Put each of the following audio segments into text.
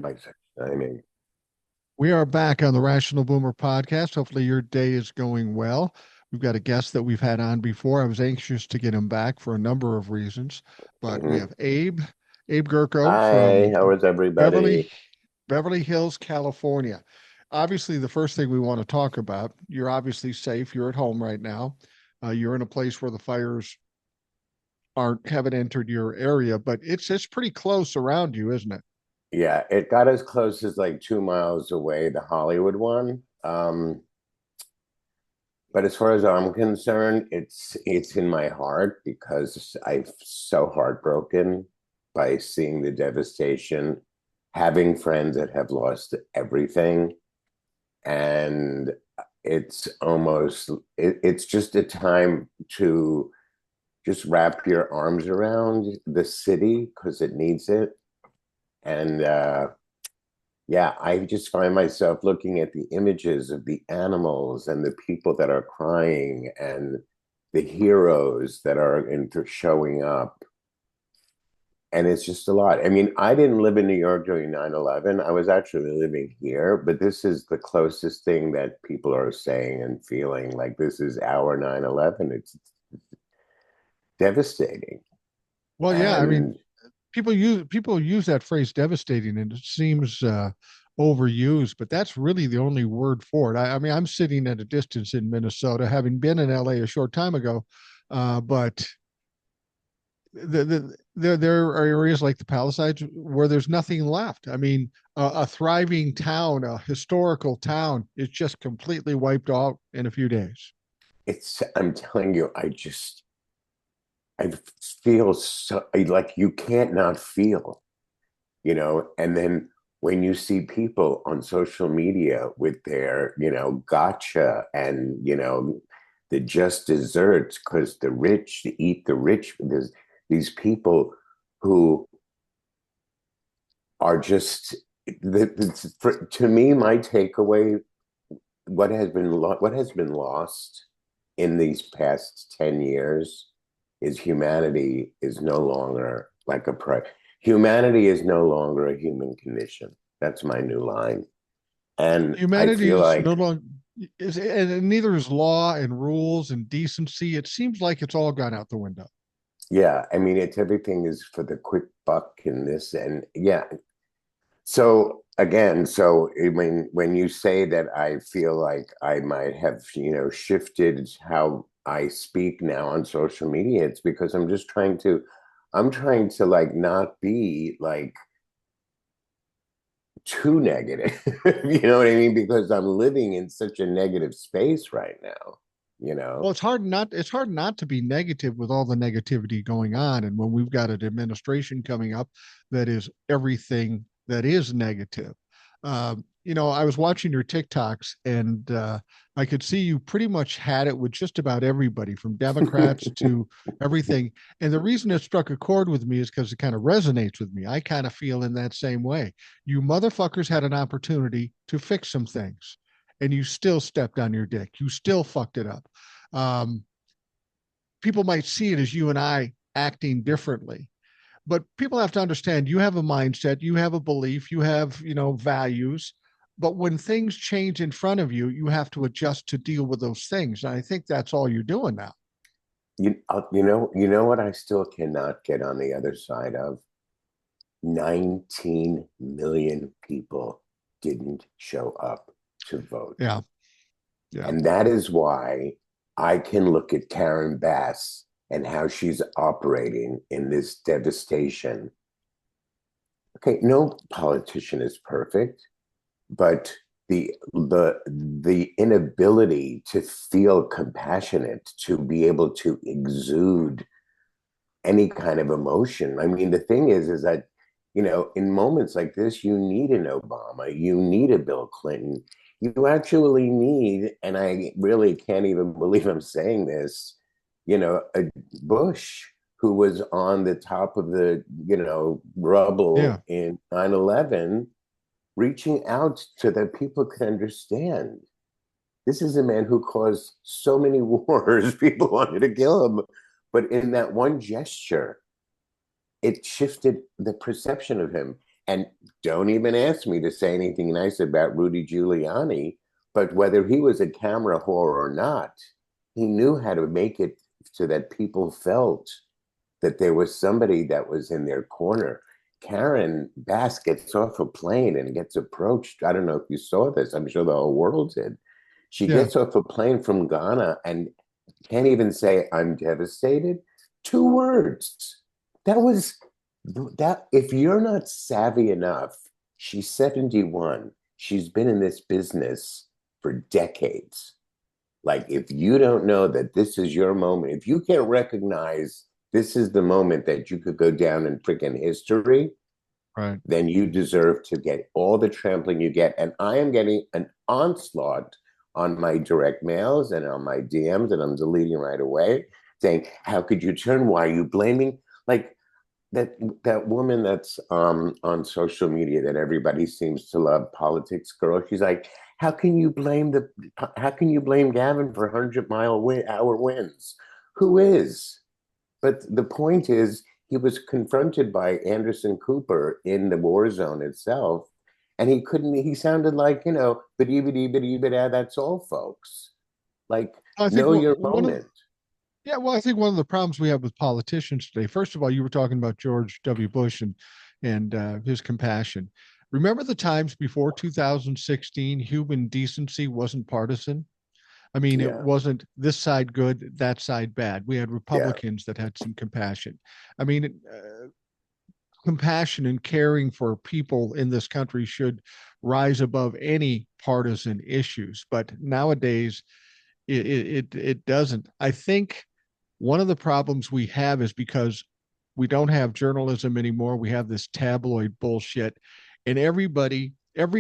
I mean, We are back on the Rational Boomer podcast. Hopefully, your day is going well. We've got a guest that we've had on before. I was anxious to get him back for a number of reasons, but we mhm. have Abe Gurko Hi, from how is Beverly everybody? Beverly Hills, California. Obviously, the first thing we want to talk about, you're obviously safe. You're at home right now. You're in a place where the fires aren't haven't entered your area, but it's pretty close around you, isn't it? Yeah, it got as close as like 2 miles away, the Hollywood one. But as far as I'm concerned, it's in my heart because I'm so heartbroken by seeing the devastation, having friends that have lost everything, and it's just a time to just wrap your arms around the city because it needs it. And yeah, I just find myself looking at the images of the animals and the people that are crying and the heroes that are showing up. And it's just a lot. I mean, I didn't live in New York during 9/11. I was actually living here, but this is the closest thing that people are saying and feeling like this is our 9/11. It's devastating. Well, yeah. I mean, And people use that phrase devastating and it seems overused, but that's really the only word for it. I mean, I'm sitting at a distance in Minnesota, having been in LA a short time ago, but there are areas like the Palisades where there's nothing left. I mean, a thriving town, a historical town, is just completely wiped out in a few days. I'm telling you, I feel so like you can't not feel, and then when you see people on social media with their, gotcha and, the just desserts because the rich eat the rich, there's these people who are just, to me, my takeaway, what has been lost in these past 10 years is humanity is no longer like a humanity is no longer a human condition. That's my new line. And I Humanity feel is no like, longer is, and neither is law and rules and decency. It seems like it's all gone out the window. yeah, I mean, it's everything is for the quick buck in this. And yeah, so again, so I mean, when you say that I feel like I might have, shifted how I speak now on social media, it's because I'm trying to like not be like too negative. You know what I mean? Because I'm living in such a negative space right now, you Well, know? it's hard not to be negative with all the negativity going on, and when we've got an administration coming up that is everything that is negative. I was watching your TikToks, and I could see you pretty much had it with just about everybody, from Democrats to everything. And the reason it struck a chord with me is because it kind of resonates with me. I kind of feel in that same way. You motherfuckers had an opportunity to fix some things, and you still stepped on your dick. You still fucked it up. um, People might see it as you and I acting differently, but people have to understand you have a mindset, you have a belief, you have, values. But when things change in front of you, you have to adjust to deal with those things. And I think that's all you're doing now. You know what I still cannot get on the other side of? 19 million people didn't show up to vote. Yeah. Yeah. And that is why I can look at Karen Bass and how she's operating in this devastation. Okay, no politician is perfect, but the inability to feel compassionate, to be able to exude any kind of emotion. I mean, the thing is that, in moments like this, you need an Obama, you need a Bill Clinton, you actually need, and I really can't even believe I'm saying this, a Bush who was on the top of the, Yeah. rubble in 9/11, reaching out so that people could understand. This is a man who caused so many wars. People wanted to kill him. But in that one gesture, it shifted the perception of him. And don't even ask me to say anything nice about Rudy Giuliani, but whether he was a camera whore or not, he knew how to make it so that people felt that there was somebody that was in their corner. Karen Bass gets off a plane and gets approached. I don't know if you saw this. I'm sure the whole world did. She Yeah. gets off a plane from Ghana and can't even say, I'm devastated. 2 words. That was that. If you're not savvy enough, she's 71. She's been in this business for decades. Like, if you don't know that this is your moment, if you can't recognize this is the moment that you could go down in freaking history, Right. then you deserve to get all the trampling you get. And I am getting an onslaught on my direct mails and on my DMs, and I'm deleting right away, saying, "How could you turn? Why are you blaming?" Like that woman that's on social media that everybody seems to love, politics girl. She's like, How can you blame Gavin for 100-mile-hour winds? Who is? But the point is, he was confronted by Anderson Cooper in the war zone itself, and he couldn't, he sounded like, that's all, folks. Like, I think know your one of moment. Yeah, well, I think one of the problems we have with politicians today, first of all, you were talking about George W. Bush and his compassion. Remember the times before 2016, human decency wasn't partisan? I mean, it Yeah, wasn't this side good, that side bad. We had yeah, Republicans that had some compassion. I mean, compassion and caring for people in this country should rise above any partisan issues. But nowadays, it doesn't. I think one of the problems we have is because we don't have journalism anymore. We have this tabloid bullshit, and every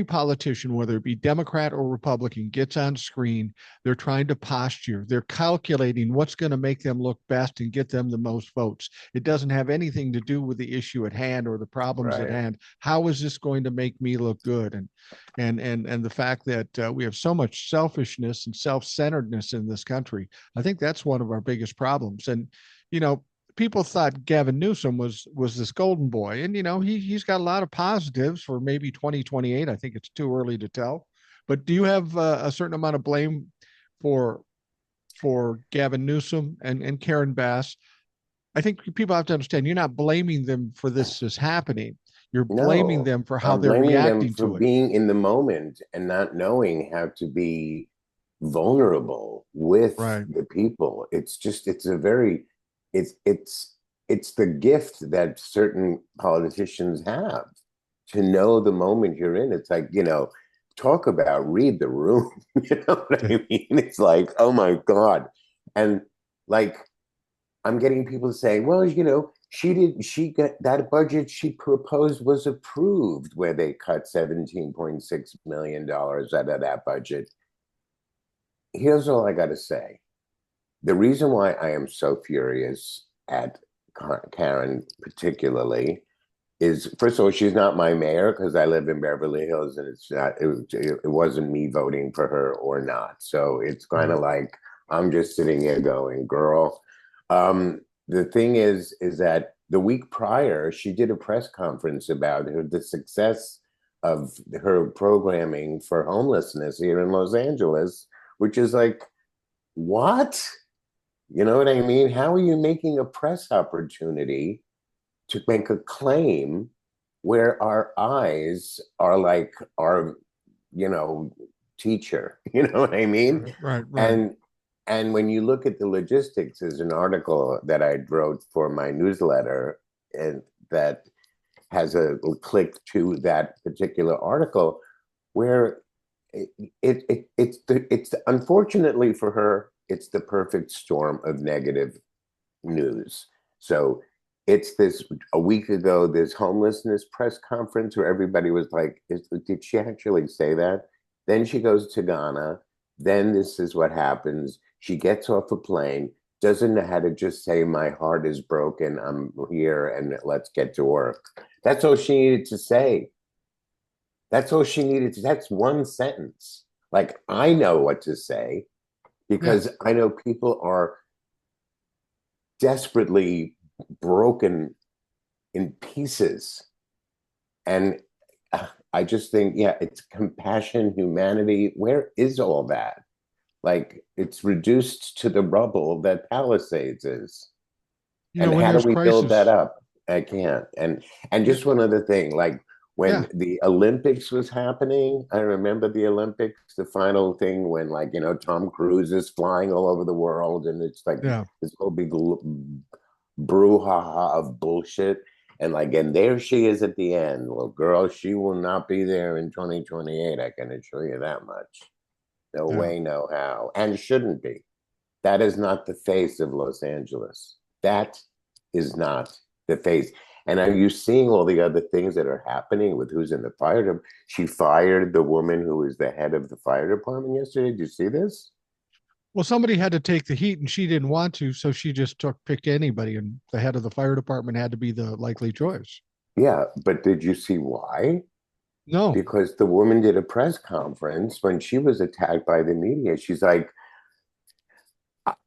politician, whether it be Democrat or Republican, gets on screen. They're trying to posture. They're calculating what's going to make them look best and get them the most votes. It doesn't have anything to do with the issue at hand or the problems at right. hand. How is this going to make me look good? And the fact that we have so much selfishness and self-centeredness in this country, I think that's one of our biggest problems. And you know, people thought Gavin Newsom was this golden boy, and he's got a lot of positives for maybe 2028. I think it's too early to tell. But do you have a certain amount of blame for for Gavin Newsom and Karen Bass? I think people have to understand you're not blaming them for this is happening. You're blaming No, them for how I'm they're blaming them reacting for to it. being in the moment and not knowing how to be vulnerable with Right. the people. It's just, it's a very, it's, it's, it's the gift that certain politicians have to know the moment you're in. It's like, talk about read the room. You know what Yeah. I mean? It's like, oh my God. And like, I'm getting people saying, well, she got that budget she proposed was approved, where they cut $17.6 million out of that budget. Here's all I got to say. The reason why I am so furious at Karen, particularly, is, first of all, she's not my mayor because I live in Beverly Hills, and it wasn't me voting for her or not. So it's kind Right. of like I'm just sitting here going, girl. The thing is that the week prior, she did a press conference about the success of her programming for homelessness here in Los Angeles, which is like, what? You know what I mean? How are you making a press opportunity to make a claim where our eyes are like our, you know, teacher? You know what I mean? Right. Right. Right. And and when you look at the logistics, there's an article that I wrote for my newsletter, and that has a click to that particular article where it's unfortunately for her, it's the perfect storm of negative news. So it's this, a week ago, this homelessness press conference where everybody was like, did she actually say that? Then she goes to Ghana. Then this is what happens. She gets off a plane, doesn't know how to just say, my heart is broken, I'm here, and let's get to work. That's all she needed to say. That's all she needed to, that's one sentence. Like, I know what to say Yeah. because I know people are desperately broken in pieces. And I just think, yeah, it's compassion, humanity. Where is all that? Like it's reduced to the rubble that Palisades is. And When how do there's we build that crisis, up? I can't. And yeah, just one other thing, like yeah, when the Olympics was happening, I remember the Olympics, the final thing when like, Tom Cruise is flying all over the world and it's like yeah. this whole big brouhaha of bullshit. And there she is at the end. Well, girl, she will not be there in 2028. I can assure you that much. No Yeah. way, no how. And shouldn't be. That is not the face of Los Angeles. That is not the face. And are you seeing all the other things that are happening with who's in the fire department? She fired the woman who is the head of the fire department yesterday. Did you see this? Well, somebody had to take the heat and she didn't want to, so she just picked anybody, and the head of the fire department had to be the likely choice. Yeah, but did you see why? No. Because the woman did a press conference when she was attacked by the media. She's like,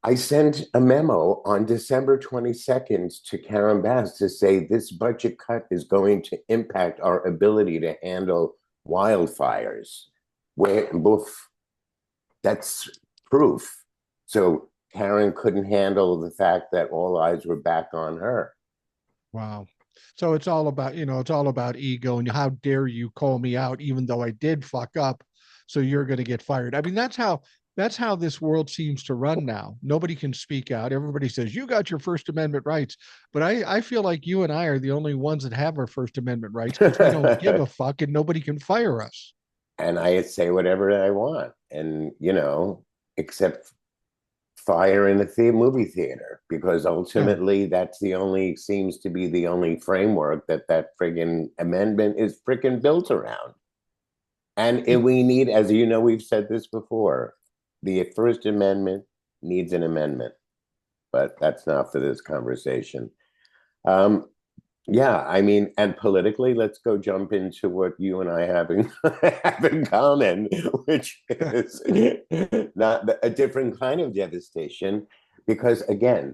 I sent a memo on December 22nd to Karen Bass to say this budget cut is going to impact our ability to handle wildfires. Where boof, that's proof. So Karen couldn't handle the fact that all eyes were back on her. Wow. So it's all about, it's all about ego and how dare you call me out even though I did fuck up, so you're going to get fired. I mean, that's how this world seems to run now. Nobody can speak out. Everybody says you got your First Amendment rights, but I feel like you and I are the only ones that have our First Amendment rights because we don't give a fuck and nobody can fire us. And I say whatever I want. And, except fire in the movie theater, because Yeah. ultimately that's the only seems to be the only framework that friggin' amendment is friggin' built around. And It, we need, as you know, we've said this before, the First Amendment needs an amendment, but that's not for this conversation. Um, yeah, I mean, and politically, let's go jump into what you and I have in common, which is not a different kind of devastation, because again,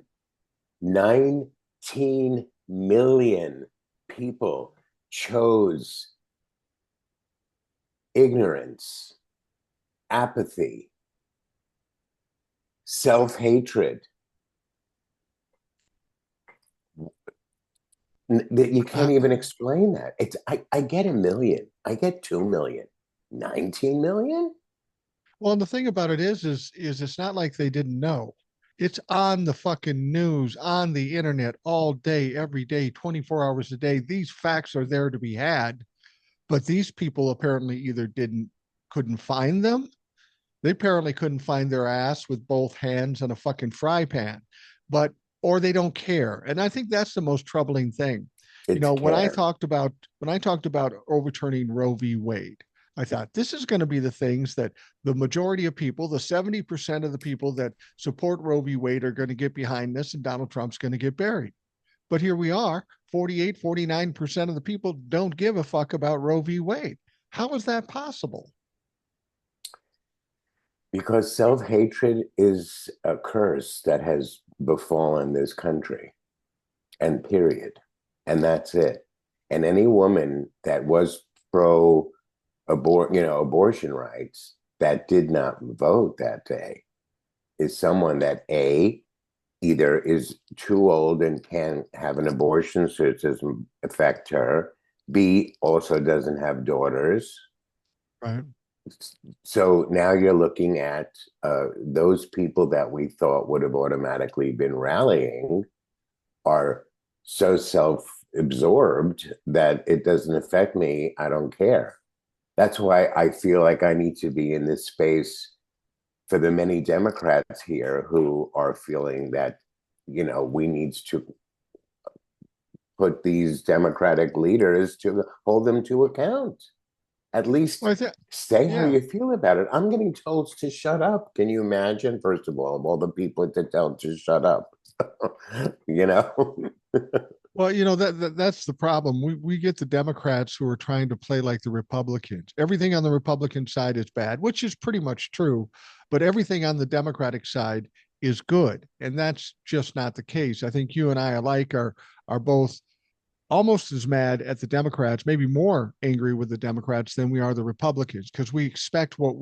19 million people chose ignorance, apathy, self-hatred. That you uh, can't even explain that. I get a million. I get 2 million. 19 million? well, and the thing about it is it's not like they didn't know. It's on the fucking news, on the internet all day, every day, 24 hours a day. These facts are there to be had, but these people apparently either couldn't find them. They apparently couldn't find their ass with both hands and a fucking fry pan, but or they don't care. And I think that's the most troubling thing. It's When I care. talked about overturning Roe v. Wade, I thought this is going to be the things that the majority of people, the 70% of the people that support Roe v. Wade are going to get behind this and Donald Trump's going to get buried. But here we are, 48, 49% of the people don't give a fuck about Roe v. Wade. How is that possible? Because self-hatred is a curse that has befallen this country, and period. And that's it. And any woman that was pro abortion rights that did not vote that day is someone that either is too old and can't have an abortion, so it doesn't affect her. B, also doesn't have daughters. Right. So now you're looking at those people that we thought would have automatically been rallying are so self-absorbed that it doesn't affect me. I don't care. That's why I feel like I need to be in this space for the many Democrats here who are feeling that, we need to put these Democratic leaders to hold them to account. At least Well, I think, say how yeah. you feel about it. I'm getting told to shut up. Can you imagine, first of all the people to tell to shut up? you know? Well, that's the problem. We get the Democrats who are trying to play like the Republicans. Everything on the Republican side is bad, which is pretty much true, but everything on the Democratic side is good, and that's just not the case. I think you and I alike are both almost as mad at the Democrats, maybe more angry with the Democrats than we are the Republicans, because we expect what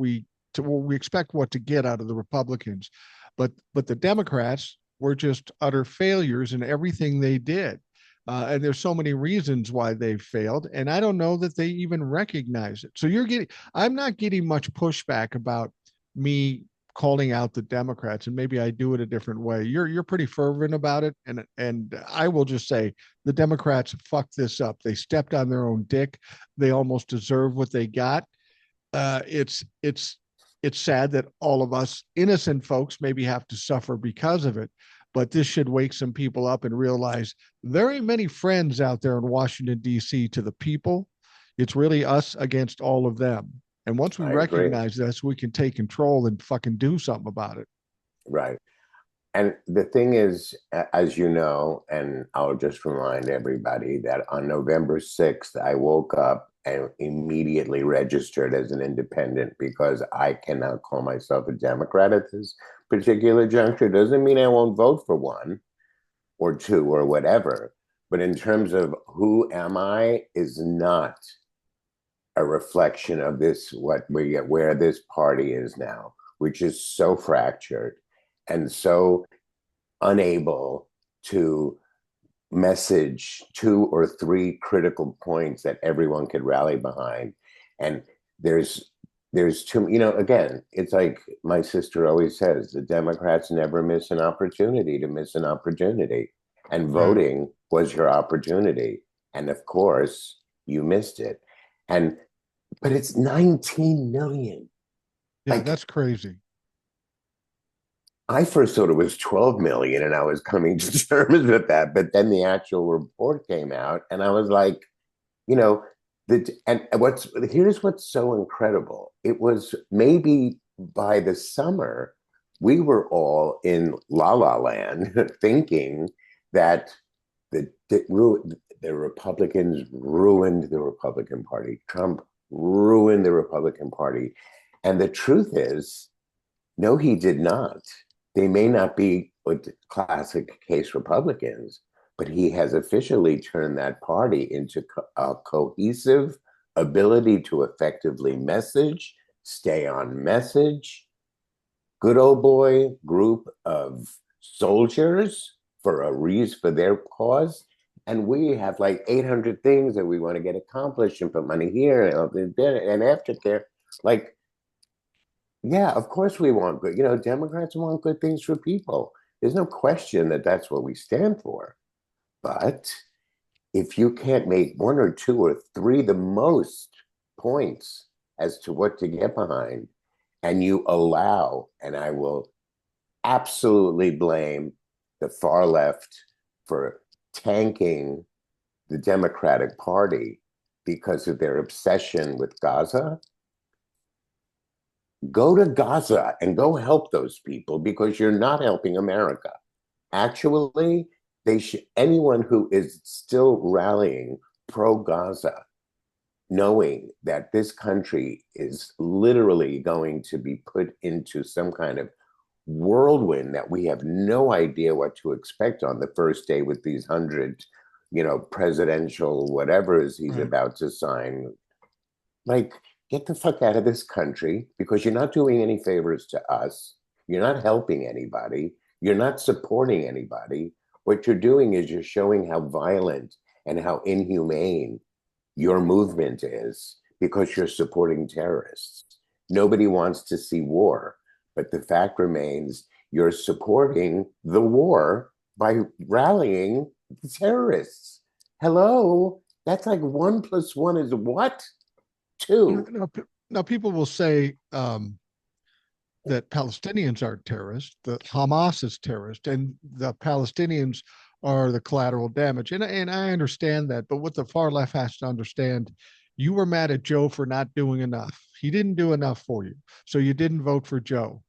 to get out of the Republicans, but the Democrats were just utter failures in everything they did. And there's so many reasons why they failed, and I don't know that they even recognize it. So I'm not getting much pushback about me calling out the Democrats, and maybe I do it a different way. You're pretty fervent about it, and I will just say the Democrats fucked this up. They stepped on their own dick. They almost deserve what they got. It's sad that all of us innocent folks maybe have to suffer because of it, but this should wake some people up and realize there ain't many friends out there in Washington D.C. to the people. It's really us against all of them. And once we I agree. recognize this, we can take control and fucking do something about it. Right. And the thing is, as you know, and I'll just remind everybody that on November 6th, I woke up and immediately registered as an independent because I cannot call myself a Democrat at this particular juncture. Doesn't mean I won't vote for one or two or whatever. But in terms of who am I is not a reflection of this, what we get, where this party is now, which is so fractured and so unable to message two or three critical points that everyone could rally behind. And there's too, again, it's like my sister always says, the Democrats never miss an opportunity to miss an opportunity. And Right. voting was your opportunity. And of course, you missed it. And but it's 19 million. Yeah, Like that's crazy. I first thought it was 12 million and I was coming to terms with that. But then the actual report came out and I was like, you know, and here's what's so incredible. It was maybe by the summer, we were all in La La Land thinking that the Republicans ruined the Republican Party. Trump ruined the Republican Party. And the truth is, no, he did not. They may not be classic case Republicans, but he has officially turned that party into a cohesive ability to effectively message, stay on message, good old boy group of soldiers for a reason for their cause. And we have like 800 things that we want to get accomplished and put money here and aftercare. Like, yeah, of course we want good. Democrats want good things for people. There's no question that that's what we stand for. But if you can't make one or two or three, the most points as to what to get behind, and you allow, and I will absolutely blame the far left for tanking the Democratic Party because of their obsession with Gaza. Go to Gaza and go help those people because you're not helping America. Actually, anyone who is still rallying pro Gaza, knowing that this country is literally going to be put into some kind of whirlwind that we have no idea what to expect on the first day with these 100, presidential whatever's he's Right. about to sign. Like, get the fuck out of this country because you're not doing any favors to us. You're not helping anybody. You're not supporting anybody. What you're doing is you're showing how violent and how inhumane your movement is because you're supporting terrorists. Nobody wants to see war, but the fact remains you're supporting the war by rallying the terrorists. Hello? That's like 1 + 1 is what? Two. Now, now people will say that Palestinians are terrorists, that Hamas is terrorist, and the Palestinians are the collateral damage. And I understand that, but what the far left has to understand, you were mad at Joe for not doing enough. He didn't do enough for you, so you didn't vote for Joe.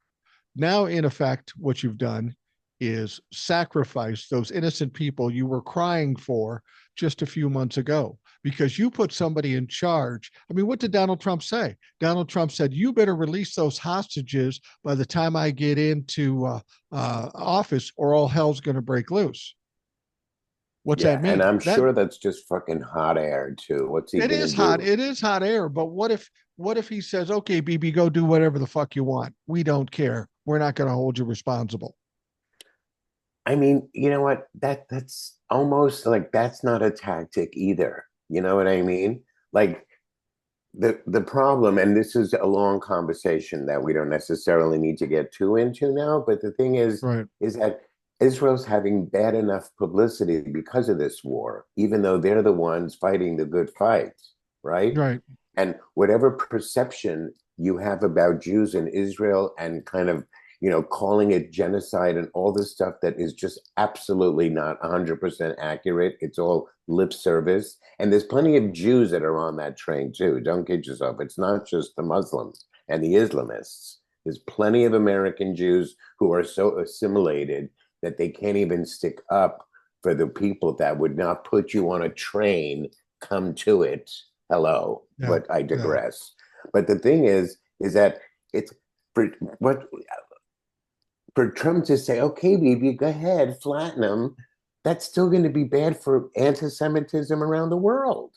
Now, in effect, what you've done is sacrifice those innocent people you were crying for just a few months ago because you put somebody in charge. I mean, what did Donald Trump say? Donald Trump said, "You better release those hostages by the time I get into office, or all hell's going to break loose." What's that Yeah, and mean? I'm That sure that's just fucking hot air too. What's he it gonna is hot. do? It is hot air. But what if he says, okay, BB, go do whatever the fuck you want. We don't care. We're not going to hold you responsible. I mean, you know what? That's almost like that's not a tactic either. You know what I mean? Like the problem, and this is a long conversation that we don't necessarily need to get too into now, but the thing Right. is that Israel's having bad enough publicity because of this war, even though they're the ones fighting the good fight, right? Right. And whatever perception you have about Jews in Israel and kind of, calling it genocide and all this stuff that is just absolutely not 100% accurate. It's all lip service. And there's plenty of Jews that are on that train too. Don't kid yourself. It's not just the Muslims and the Islamists. There's plenty of American Jews who are so assimilated that they can't even stick up for the people that would not put you on a train, come to it. Hello, Yeah. but I Yeah. digress. But the thing is that it's for what for Trump to say, okay, baby, go ahead, flatten them, that's still going to be bad for anti-Semitism around the world.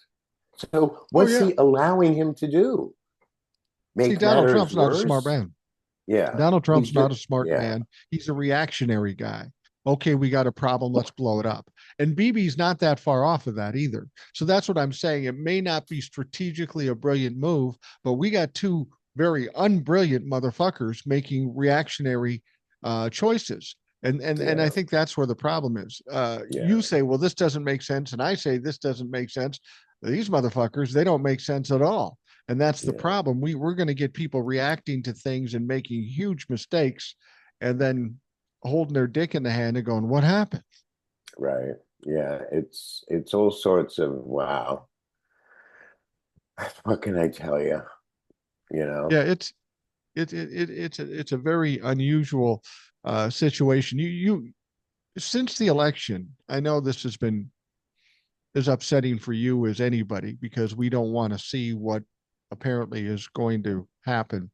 So Oh what's yeah. he allowing him to do? See, Make Donald matters Trump's not a smart worse? man. Yeah, Donald he's Trump's just not a smart yeah, man. He's a reactionary guy. Okay, we got a problem. Let's blow it up. And BB's not that far off of that either. So that's what I'm saying. It may not be strategically a brilliant move, but we got two very unbrilliant motherfuckers making reactionary choices. And I yeah, think that's where the problem is. You yeah, say, well, this doesn't make sense, and I say this doesn't make sense. These motherfuckers, they don't make sense at all. And that's the yeah, problem. We're going to get people reacting to things and making huge mistakes, and then holding their dick in the hand and going, "What happened?" right. Yeah, it's all sorts of wow. What can I tell you? You know, Yeah, it's a very unusual situation. You since the election, I know this has been as upsetting for you as anybody because we don't want to see what apparently is going to happen.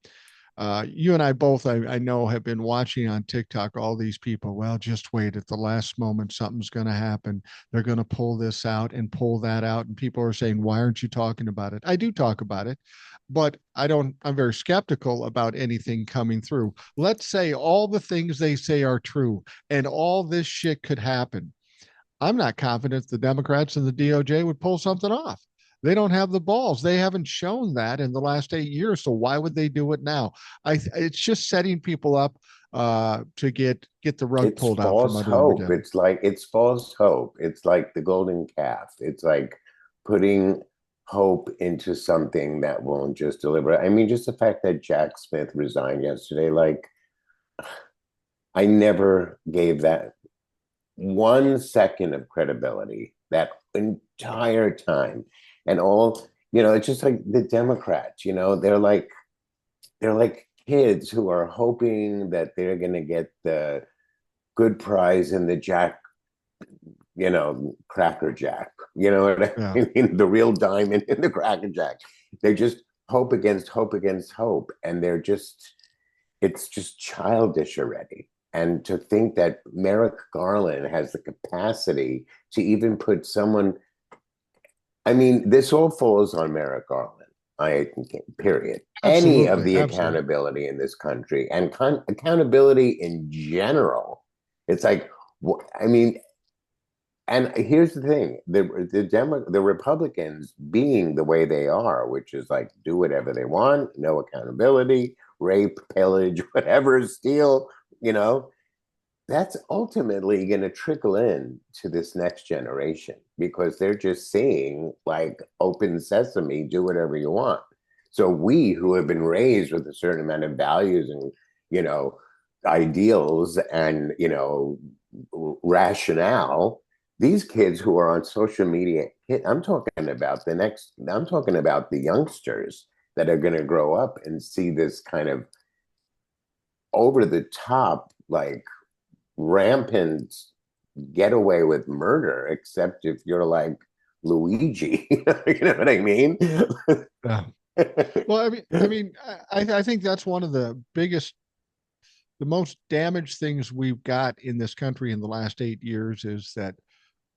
You and I both, I know, have been watching on TikTok all these people. Well, just wait at the last moment, something's going to happen. They're going to pull this out and pull that out. And people are saying, why aren't you talking about it? I do talk about it, but I'm very skeptical about anything coming through. Let's say all the things they say are true and all this shit could happen. I'm not confident the Democrats and the DOJ would pull something off. They don't have the balls. They haven't shown that in the last 8 years. So why would they do it now? It's just setting people up to get the rug it's pulled out from false under them hope. again. It's false hope. It's like the golden calf. It's like putting hope into something that won't just deliver. I mean, just the fact that Jack Smith resigned yesterday, like I never gave that 1 second of credibility that entire time. And all, it's just like the Democrats, they're like kids who are hoping that they're going to get the good prize in the Cracker Jack. You know what I Yeah. mean? The real diamond in the Cracker Jack. They just hope against hope against hope. And it's just childish already. And to think that Merrick Garland has the capacity to even put someone, I mean, this all falls on Merrick Garland. I period. Any of Absolutely. the Absolutely. accountability in this country and accountability in general. It's like, I mean, and here's the thing: the Republicans being the way they are, which is like do whatever they want, no accountability, rape, pillage, whatever, steal. You know, that's ultimately going to trickle in to this next generation because they're just seeing like open sesame, do whatever you want. So we who have been raised with a certain amount of values and you know ideals and rationale, these kids who are on social media, I'm talking about the youngsters that are going to grow up and see this kind of over the top like rampant get away with murder, except if you're like Luigi. You know what I mean? Yeah. Well, I think that's one of the biggest, the most damaged things we've got in this country in the last 8 years is that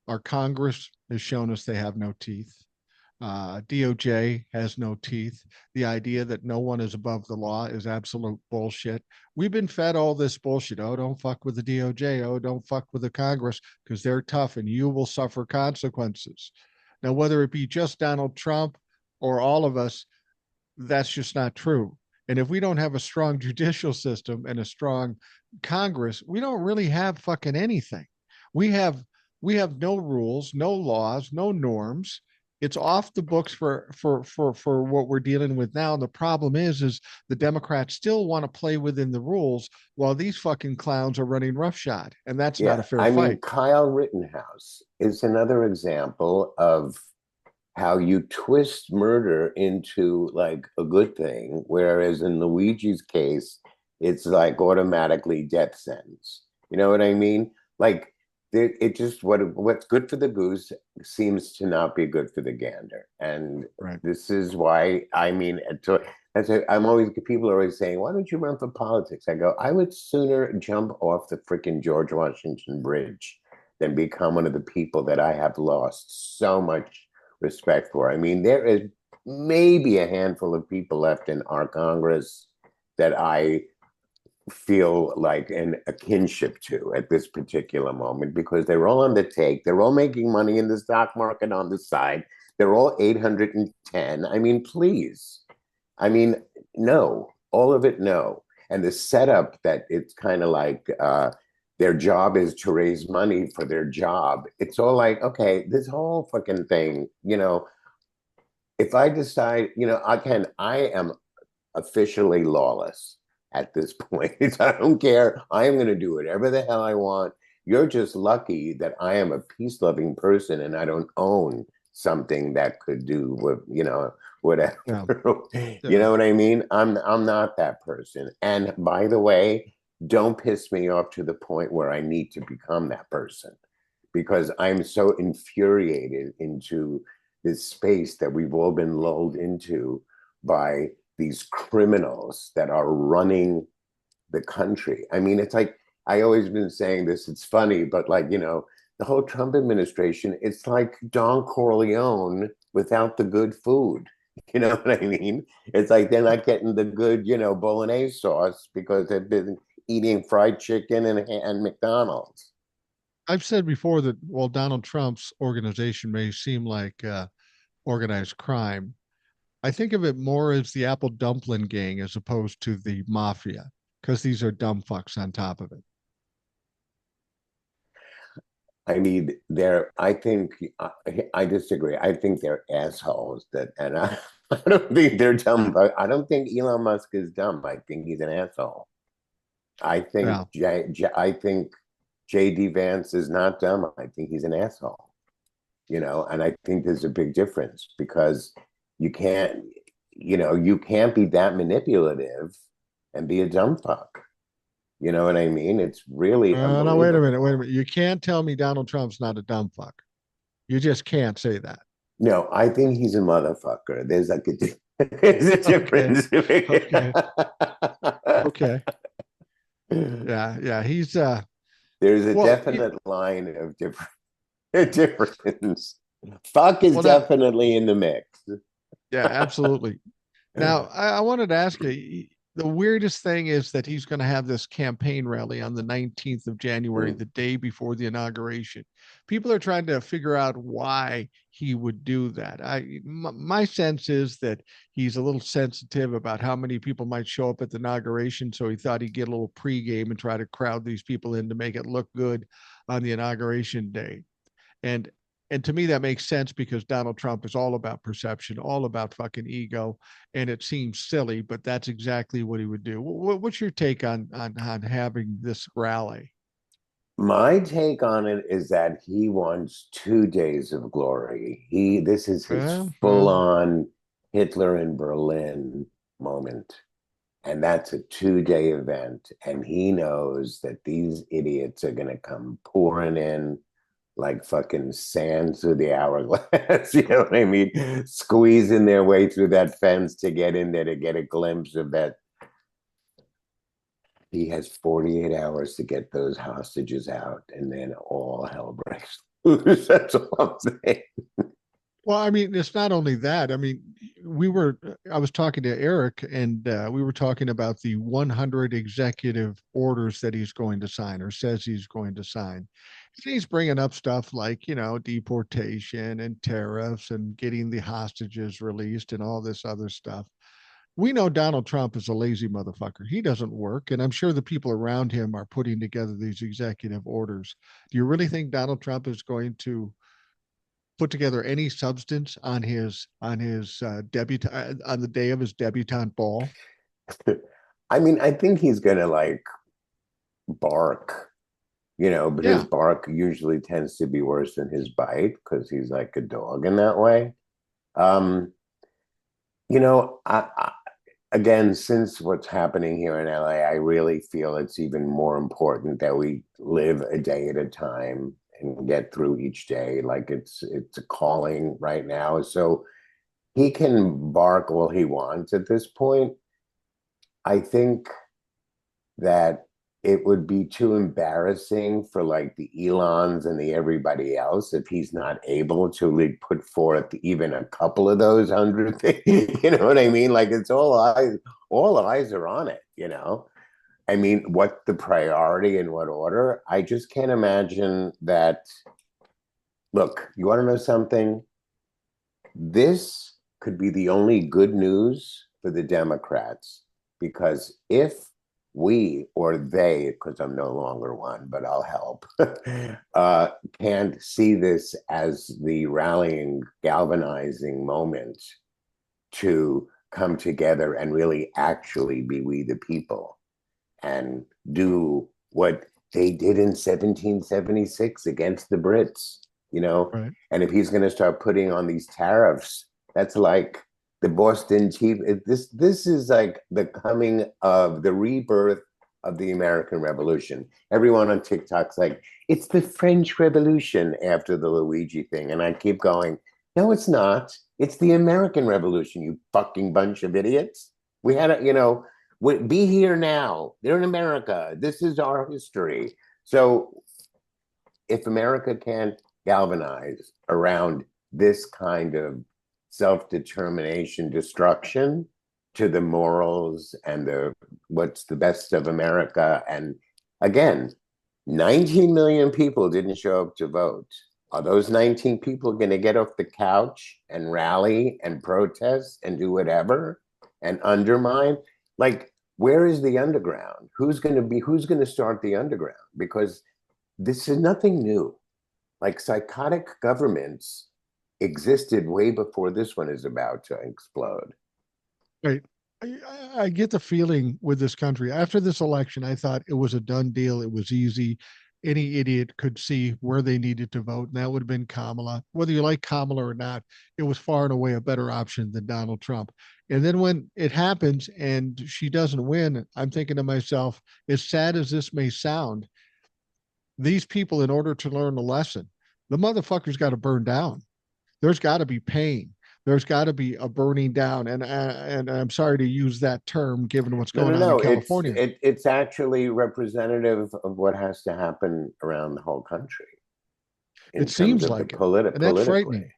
Our Congress has shown us they have no teeth. DOJ has no teeth. The idea that no one is above the law is absolute bullshit. We've been fed all this bullshit. Oh, don't fuck with the DOJ. Oh, don't fuck with the Congress because they're tough and you will suffer consequences. Now, whether it be just Donald Trump or all of us, that's just not true. And if we don't have a strong judicial system and a strong Congress, we don't really have fucking anything. We have we have no rules, no laws, no norms. It's off the books for what we're dealing with now. The problem is the Democrats still want to play within the rules while these fucking clowns are running roughshod, and that's not a Yeah, fair I mean, fight. Kyle Rittenhouse is another example of how you twist murder into like a good thing, whereas in Luigi's case, it's like automatically death sentence. You know what I mean? Like it just what's good for the goose seems to not be good for the gander, and Right. this is why I mean, I'm always people are always saying, why don't you run for politics? I go, I would sooner jump off the freaking George Washington Bridge than become one of the people that I have lost so much respect for. I mean, there is maybe a handful of people left in our Congress that I feel like a kinship to at this particular moment because they're all on the take. They're all making money in the stock market on the side. They're all 810. I mean, please. I mean, no, all of it, no. And the setup that it's kind of like their job is to raise money for their job. It's all like, okay, this whole fucking thing, if I decide, I am officially lawless at this point. I don't care. I am going to do whatever the hell I want. You're just lucky that I am a peace loving person and I don't own something that could do what, whatever. Yeah. You Yeah. know what I mean? I'm not that person. And by the way, don't piss me off to the point where I need to become that person because I'm so infuriated into this space that we've all been lulled into by these criminals that are running the country. I mean, it's like I always been saying this, it's funny, but like, the whole Trump administration, it's like Don Corleone without the good food. You know what I mean? It's like they're not getting the good, bolognese sauce because they've been eating fried chicken and McDonald's. I've said before that while Donald Trump's organization may seem like organized crime, I think of it more as the Apple Dumpling Gang as opposed to the mafia, because these are dumb fucks on top of it. I mean, I think, I disagree. I think they're assholes and I don't think they're dumb, but I don't think Elon Musk is dumb. I think he's an asshole. I think Yeah. I think JD Vance is not dumb. I think he's an asshole, and I think there's a big difference because you can't, you can't be that manipulative and be a dumb fuck. You know what I mean? It's really No, wait a minute, wait a unbelievable. minute. You can't tell me Donald Trump's not a dumb fuck. You just can't say that. No, I think he's a motherfucker. There's like there's a Okay. difference. Okay. Okay. Yeah. Yeah. He's There's a well, definite line of difference. Fuck is well now, definitely in the mix. yeah, absolutely. Now, I wanted to ask you, the weirdest thing is that he's going to have this campaign rally on the 19th of January, Mm. the day before the inauguration. People are trying to figure out why he would do that. My sense is that he's a little sensitive about how many people might show up at the inauguration, so he thought he'd get a little pregame and try to crowd these people in to make it look good on the inauguration day. And and to me that makes sense because Donald Trump is all about perception, all about fucking ego, and it seems silly, but that's exactly what he would do. What's your take on having this rally? My take on it is that he wants 2 days of glory. This is his Well, full-on Hitler in Berlin moment. And that's a 2 day event. And he knows that these idiots are going to come pouring in like fucking sand through the hourglass. You know what I mean? Squeezing their way through that fence to get in there to get a glimpse of that. He has 48 hours to get those hostages out, and then all hell breaks lose. That's all I'm saying. Well, I mean, it's not only that. I mean, I was talking to Eric, and we were talking about the 100 executive orders that he's going to sign or says he's going to sign. And he's bringing up stuff like, deportation and tariffs and getting the hostages released and all this other stuff. We know Donald Trump is a lazy motherfucker. He doesn't work. And I'm sure the people around him are putting together these executive orders. Do you really think Donald Trump is going to put together any substance on his debutante on the day of his debutante ball? I mean, I think he's gonna like bark, but his Yeah, bark usually tends to be worse than his bite because he's like a dog in that way. Um, again, since what's happening here in LA, I really feel it's even more important that we live a day at a time and get through each day. Like it's a calling right now. So he can bark all he wants at this point. I think that it would be too embarrassing for like the Elons and the everybody else if he's not able to like put forth even a couple of those 100 things. You know what I mean? Like it's all eyes are on it. I mean, what the priority in what order? I just can't imagine that. Look, you want to know something? This could be the only good news for the Democrats because if we or they, because I'm no longer one, but I'll help, can't see this as the rallying, galvanizing moment to come together and really actually be we the people and do what they did in 1776 against the Brits. right. And if he's going to start putting on these tariffs, that's like the Boston Tea. This is like the coming of the rebirth of the American Revolution. Everyone on TikTok's like, it's the French Revolution after the Luigi thing. And I keep going, no, it's not. It's the American Revolution, you fucking bunch of idiots. We had be here now. They're in America. This is our history. So if America can't galvanize around this kind of self-determination destruction to the morals and the what's the best of America, and again, 19 million people didn't show up to vote. Are those 19 people going to get off the couch and rally and protest and do whatever and undermine? Like, where is the underground? Who's going to start the underground? Because this is nothing new. Like psychotic governments existed way before this one is about to explode. Right. I get the feeling with this country after this election, I thought it was a done deal. It was easy. Any idiot could see where they needed to vote, and that would have been Kamala. Whether you like Kamala or not, it was far and away a better option than Donald Trump. And then when it happens and she doesn't win, I'm thinking to myself, as sad as this may sound, these people, in order to learn a lesson, the motherfucker's got to burn down. There's got to be pain. There's got to be a burning down, and I'm sorry to use that term given what's No, going no, on in no. It's California. it, it's actually representative of what has to happen around the whole country It in terms seems of the like it, and that's politically. frightening.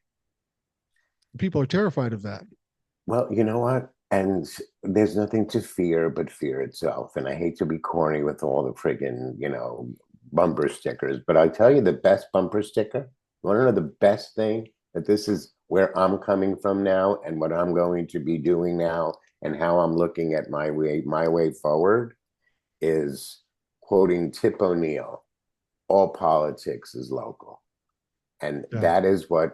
People are terrified of that. Well, you know what? And there's nothing to fear but fear itself. And I hate to be corny with all the friggin', bumper stickers, but I tell you the best bumper sticker. You want to know the best thing? That this is where I'm coming from now and what I'm going to be doing now and how I'm looking at my way forward is quoting Tip O'Neill, all politics is local. And Yeah. that is what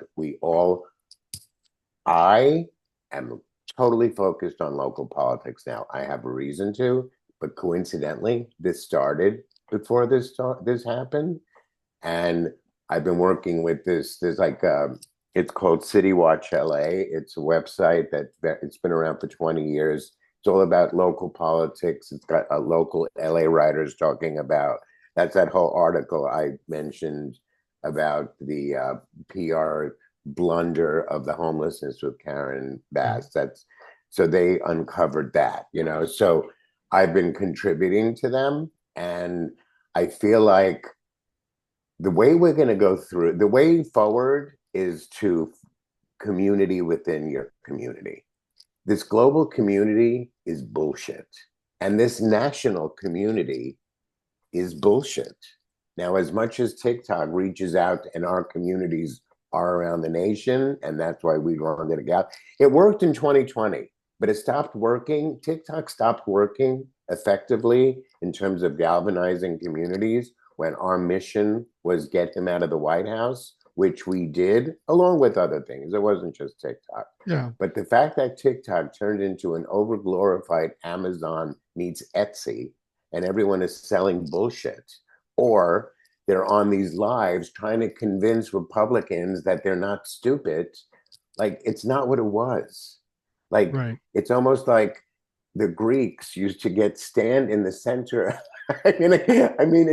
I am totally focused on local politics now. I have a reason to, but coincidentally, this started before this happened, and I've been working with this. There's like it's called City Watch LA. It's a website that it's been around for 20 years. It's all about local politics. It's got local LA writers talking about. That's that whole article I mentioned about the PR blunder of the homelessness with Karen Right. Bass. That's so they uncovered that. So I've been contributing to them, and I feel like the way we're going to go through, the way forward is to community within your community. This global community is bullshit. And this national community is bullshit. Now, as much as TikTok reaches out and our communities are around the nation, and that's why we want to get out, it worked in 2020, but it stopped working. TikTok stopped working effectively in terms of galvanizing communities when our mission was get him out of the White House, which we did along with other things. It wasn't just TikTok. Yeah. But the fact that TikTok turned into an overglorified Amazon meets Etsy and everyone is selling bullshit, or they're on these lives trying to convince Republicans that they're not stupid. Like, it's not what it was. Like, Right. it's almost like the Greeks used to stand in the center.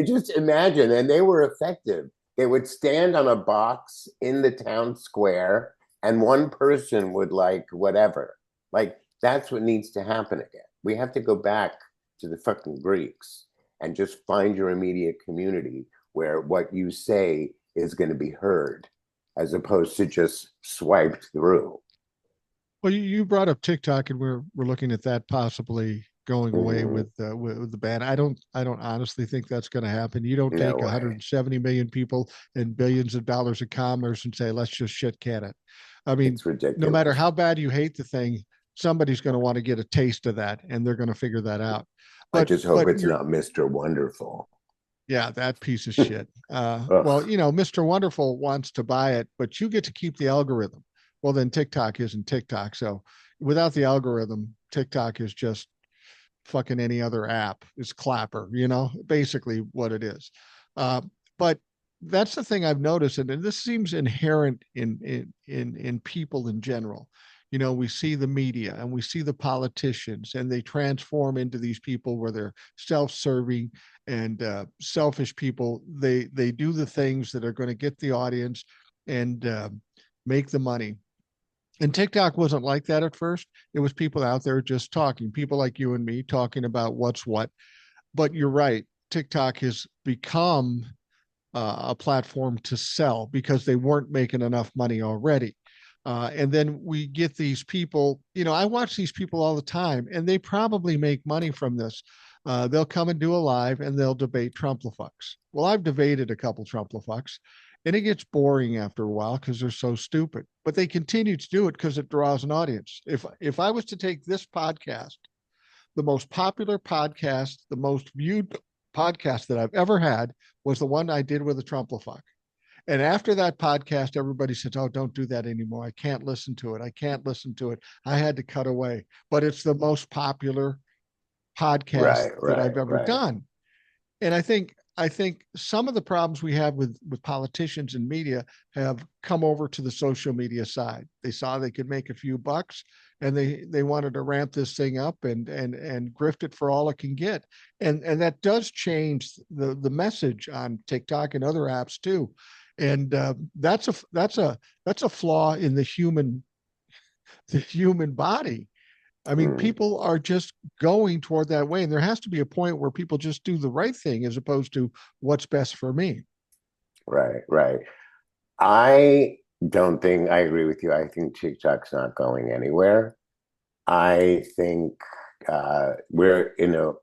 Just imagine, and they were effective. They would stand on a box in the town square, and one person would like whatever. Like, that's what needs to happen again. We have to go back to the fucking Greeks and just find your immediate community where what you say is going to be heard as opposed to just swiped through. Well, you brought up TikTok, and we're looking at that possibly going away Mhm. with the ban. I don't honestly think that's going to happen. You don't No take way. 170 million people and billions of dollars of commerce and say, let's just shit can it. I mean, It's no matter ridiculous. how bad you hate the thing, somebody's going to want to get a taste of that, and they're going to figure that out. I But just hope but it's you're not Mr. Wonderful. Yeah, that piece of shit. Well, Ugh, Mr. Wonderful wants to buy it, but you get to keep the algorithm. Well, then TikTok isn't TikTok. So without the algorithm, TikTok is just fucking any other app. It's Clapper, basically what it is. Uh, but that's the thing I've noticed, and this seems inherent in people in general. We see the media and we see the politicians, and they transform into these people where they're self-serving and selfish people. They do the things that are going to get the audience and make the money. And TikTok wasn't like that at first. It was people out there just talking, people like you and me talking about what's what. But you're right. TikTok has become a platform to sell because they weren't making enough money already. And then we get these people, I watch these people all the time, and they probably make money from this. They'll come and do a live and they'll debate Trumplafucks. Well, I've debated a couple Trumplafucks, and it gets boring after a while because they're so stupid. But they continue to do it because it draws an audience. If I was to take this podcast, the most popular podcast, the most viewed podcast that I've ever had was the one I did with a Trumplafuck. And after that podcast, everybody says, "Oh, don't do that anymore. I can't listen to it. I can't listen to it. I had to cut away." But it's the most popular podcast right, that right, I've ever right. done. And I think some of the problems we have with politicians and media have come over to the social media side. They saw they could make a few bucks, and they wanted to ramp this thing up and grift it for all it can get. And that does change the message on TikTok and other apps too. And that's a flaw in the human body. I mean, Mm, people are just going toward that way. And there has to be a point where people just do the right thing as opposed to what's best for me. right, right. I don't think I agree with you. I think TikTok's not going anywhere. I think we're in a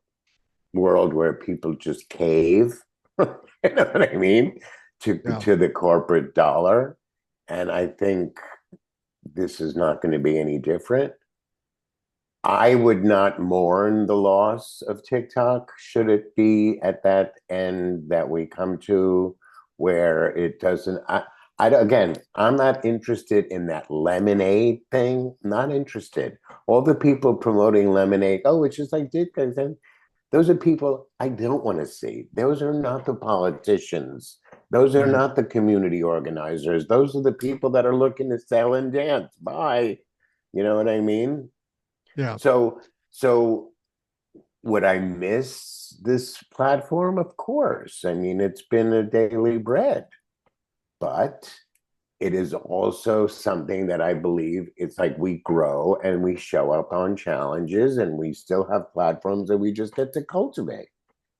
world where people just cave. You know what I mean? Yeah. To the corporate dollar. And I think this is not going to be any different. I would not mourn the loss of TikTok should it be at that end that we come to where it doesn't. Again, I'm not interested in that lemonade thing. Not interested. All the people promoting lemonade, oh, it's just like did those are people I don't want to see. Those are not the politicians. Those are Right. not the community organizers. Those are the people that are looking to sell and dance. Bye. You know what I mean? Yeah. So would I miss this platform? Of course. I mean, it's been a daily bread, but it is also something that I believe it's like we grow and we show up on challenges and we still have platforms that we just get to cultivate.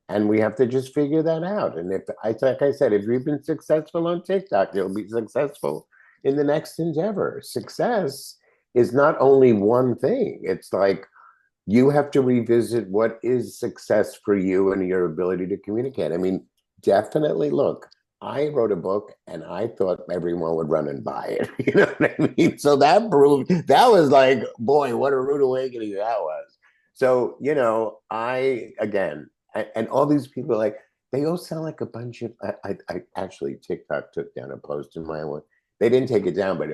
And we have to just figure that out. And if I, like I said, if you've been successful on TikTok, you'll be successful in the next endeavor. Success is not only one thing. It's like you have to revisit what is success for you and your ability to communicate. I mean, definitely look, I wrote a book and I thought everyone would run and buy it. You know what I mean? So that proved that was like, boy, what a rude awakening that was. So, I again, and all these people like they all sound like a bunch of I actually TikTok took down a post in my one. They didn't take it down, but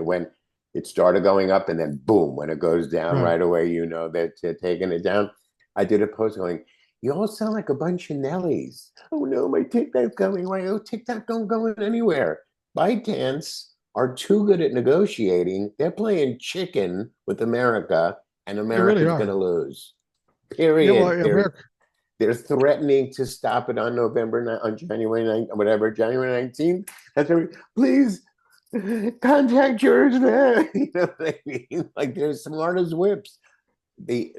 it started going up and then boom, when it goes down Right. right away, that they're taking it down. I did a post going, you all sound like a bunch of Nellies. Oh no, my TikTok's going away. Oh, TikTok don't go anywhere. ByteDance are too good at negotiating. They're playing chicken with America, and They really America's going to are. lose. Yeah, well, Period. They're America, they're threatening to stop it on on January 9th, whatever, January 19th. That's please contact yours, man. You know what I mean? Like they're smart as whips. The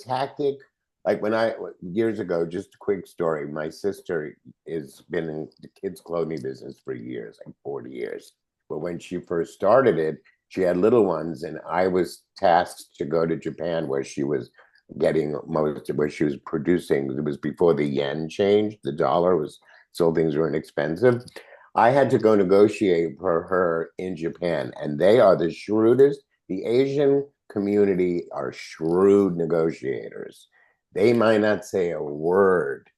tactic, like when I years ago, just a quick story. My sister has been in the kids' clothing business for years, like 40 years. But when she first started it, she had little ones, and I was tasked to go to Japan where she was getting most of where she was producing. It was before the yen changed, the dollar was so things were inexpensive. I had to go negotiate for her in Japan, and they are the shrewdest. The Asian community are shrewd negotiators. They might not say a word,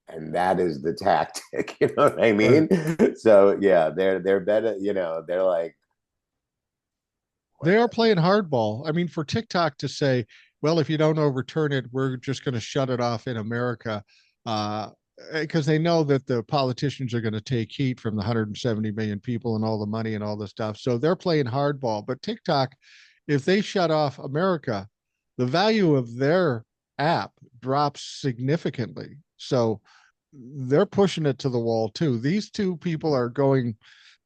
and that is the tactic. You know what I right. mean? So yeah, they're better. They're like They are whatever. playing hardball. I mean, for TikTok to say, well, if you don't overturn it, we're just going to shut it off in America, uh, because they know that the politicians are going to take heat from the 170 million people and all the money and all this stuff. So they're playing hardball. But TikTok, if they shut off America, the value of their app drops significantly. So they're pushing it to the wall too. These two people are going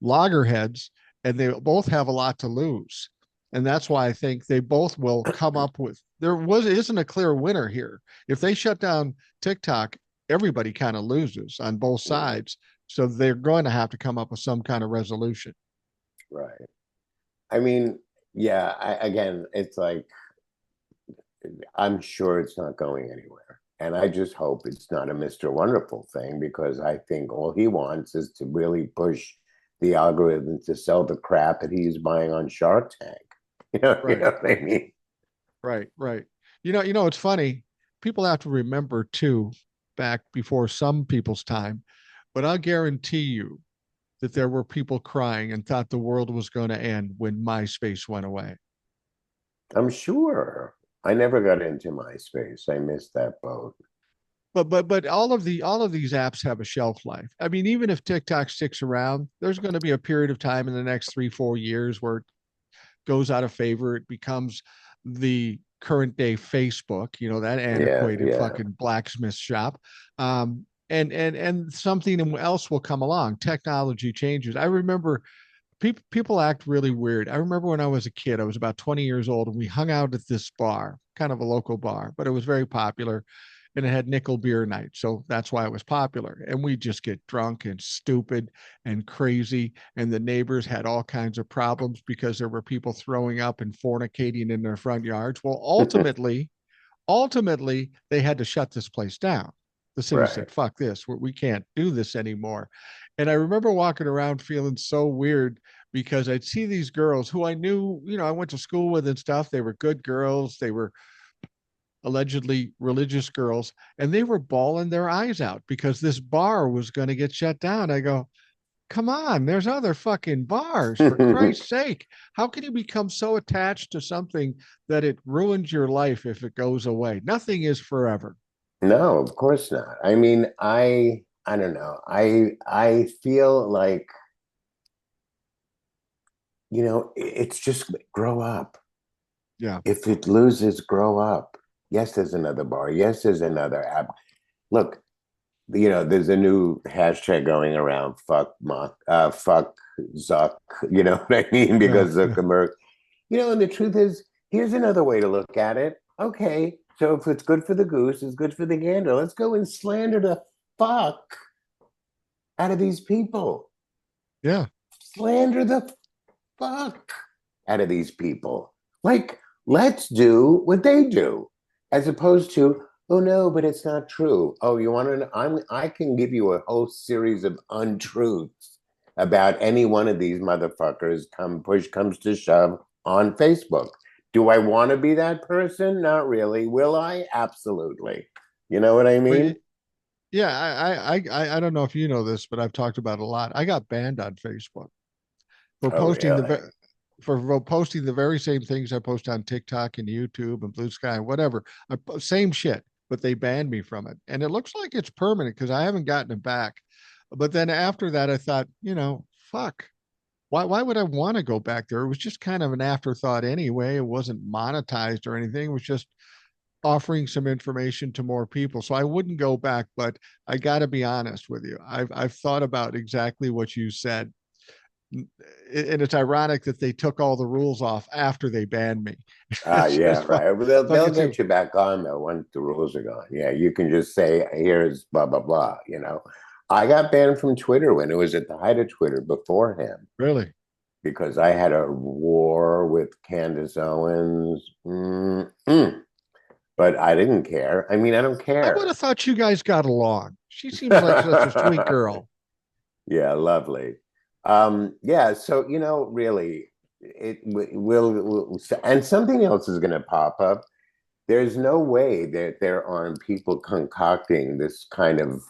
loggerheads, and they both have a lot to lose. And that's why I think they both will come up with there was isn't a clear winner here. If they shut down TikTok, everybody kind of loses on both sides. So they're going to have to come up with some kind of resolution. Right. I mean, yeah. Again, it's like I'm sure it's not going anywhere. And I just hope it's not a Mr. Wonderful thing because I think all he wants is to really push the algorithm to sell the crap that he's buying on Shark Tank. You Right. know what I mean? Right. Right. It's funny. People have to remember too, back before some people's time, but I'll guarantee you that there were people crying and thought the world was going to end when MySpace went away. I'm sure. I never got into MySpace. I missed that boat. But all of these apps have a shelf life. I mean, even if TikTok sticks around, there's going to be a period of time in the next 3-4 years where it goes out of favor. It becomes the current day Facebook, that Yeah, antiquated yeah. fucking blacksmith shop. And something else will come along. Technology changes. I remember people act really weird. I remember when I was a kid, I was about 20 years old, and we hung out at this bar, kind of a local bar, but it was very popular, and it had nickel beer night. So that's why it was popular. And we just get drunk and stupid and crazy. And the neighbors had all kinds of problems because there were people throwing up and fornicating in their front yards. Well, ultimately, they had to shut this place down. The city Right. said, fuck this, we can't do this anymore. And I remember walking around feeling so weird because I'd see these girls who I knew, I went to school with and stuff. They were good girls. They were allegedly religious girls, and they were bawling their eyes out because this bar was going to get shut down. I go, come on, there's other fucking bars, for Christ's sake. How can you become so attached to something that it ruins your life if it goes away? Nothing is forever. No, of course not. I mean, I don't know. I feel like, it's just grow up. Yeah. If it loses, grow up. Yes, there's another bar. Yes, there's another app. Look, there's a new hashtag going around, fuck Zuck, you know what I mean? Yeah. Because Yeah. Zuckerberg, and the truth is, here's another way to look at it. Okay, So if it's good for the goose, it's good for the gander. Let's go and slander the fuck out of these people. Yeah. Slander the fuck out of these people. Like, let's do what they do, as opposed to, oh no, but it's not true. Oh, you want to know? I can give you a whole series of untruths about any one of these motherfuckers come push comes to shove on Facebook. Do I want to be that person? Not really. Will I? Absolutely. You know what I Well, mean? yeah, I don't know if you know this, but I've talked about it a lot. I got banned on Facebook for Oh, posting really? for posting the very same things I post on TikTok and YouTube and Blue Sky, whatever. Same shit, but they banned me from it. And it looks like it's permanent because I haven't gotten it back. But then after that, I thought, fuck. Why would I want to go back there? It was just kind of an afterthought anyway. It wasn't monetized or anything. It was just offering some information to more people. So I wouldn't go back, but I got to be honest with you. I've thought about exactly what you said. And it's ironic that they took all the rules off after they banned me. Ah, It's yeah, just right. Well, they'll fucking get too. you back on though once the rules are gone. Yeah, you can just say, here's blah, blah, blah, you know. I got banned from Twitter when it was at the height of Twitter beforehand Really. because I had a war with Candace Owens. But I didn't care. I mean, I don't I would have care. thought you guys got along. She seems like such a sweet girl. Yeah, lovely. Yeah, so really, will, and something else is going to pop up. There's no way that there aren't people concocting this kind of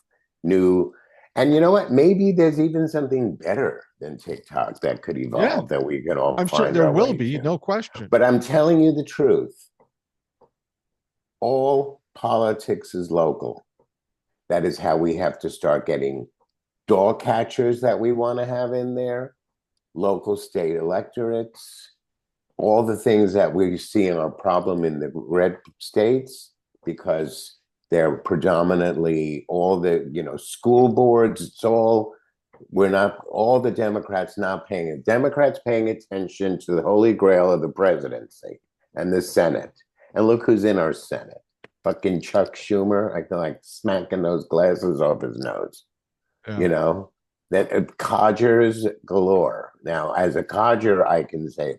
new, and you know what? Maybe there's even something better than TikTok that could Yeah, evolve that we could all I'm sure find there our will way be, to. no question. But I'm telling you the truth. All politics is local. That is how we have to start getting dog catchers that we want to have in there, local state electorates, all the things that we see are a problem in the red states because they're predominantly all the school boards. It's all we're not all the Democrats not paying it. Democrats paying attention to the holy grail of the presidency and the Senate. And look who's in our Senate. Fucking Chuck Schumer. I feel like smacking those glasses off his nose. Yeah. You know, that codgers galore. Now, as a codger, I can say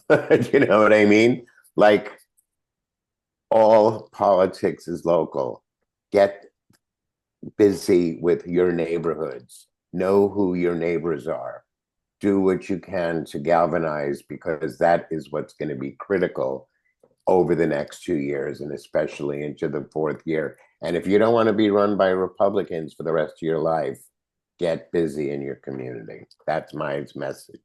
that. You know what I mean? Like all politics is local. Get busy with your neighborhoods. Know who your neighbors are. Do what you can to galvanize because that is what's going to be critical over the next 2 years and especially into the fourth year. And if you don't want to be run by Republicans for the rest of your life, get busy in your community. That's my message.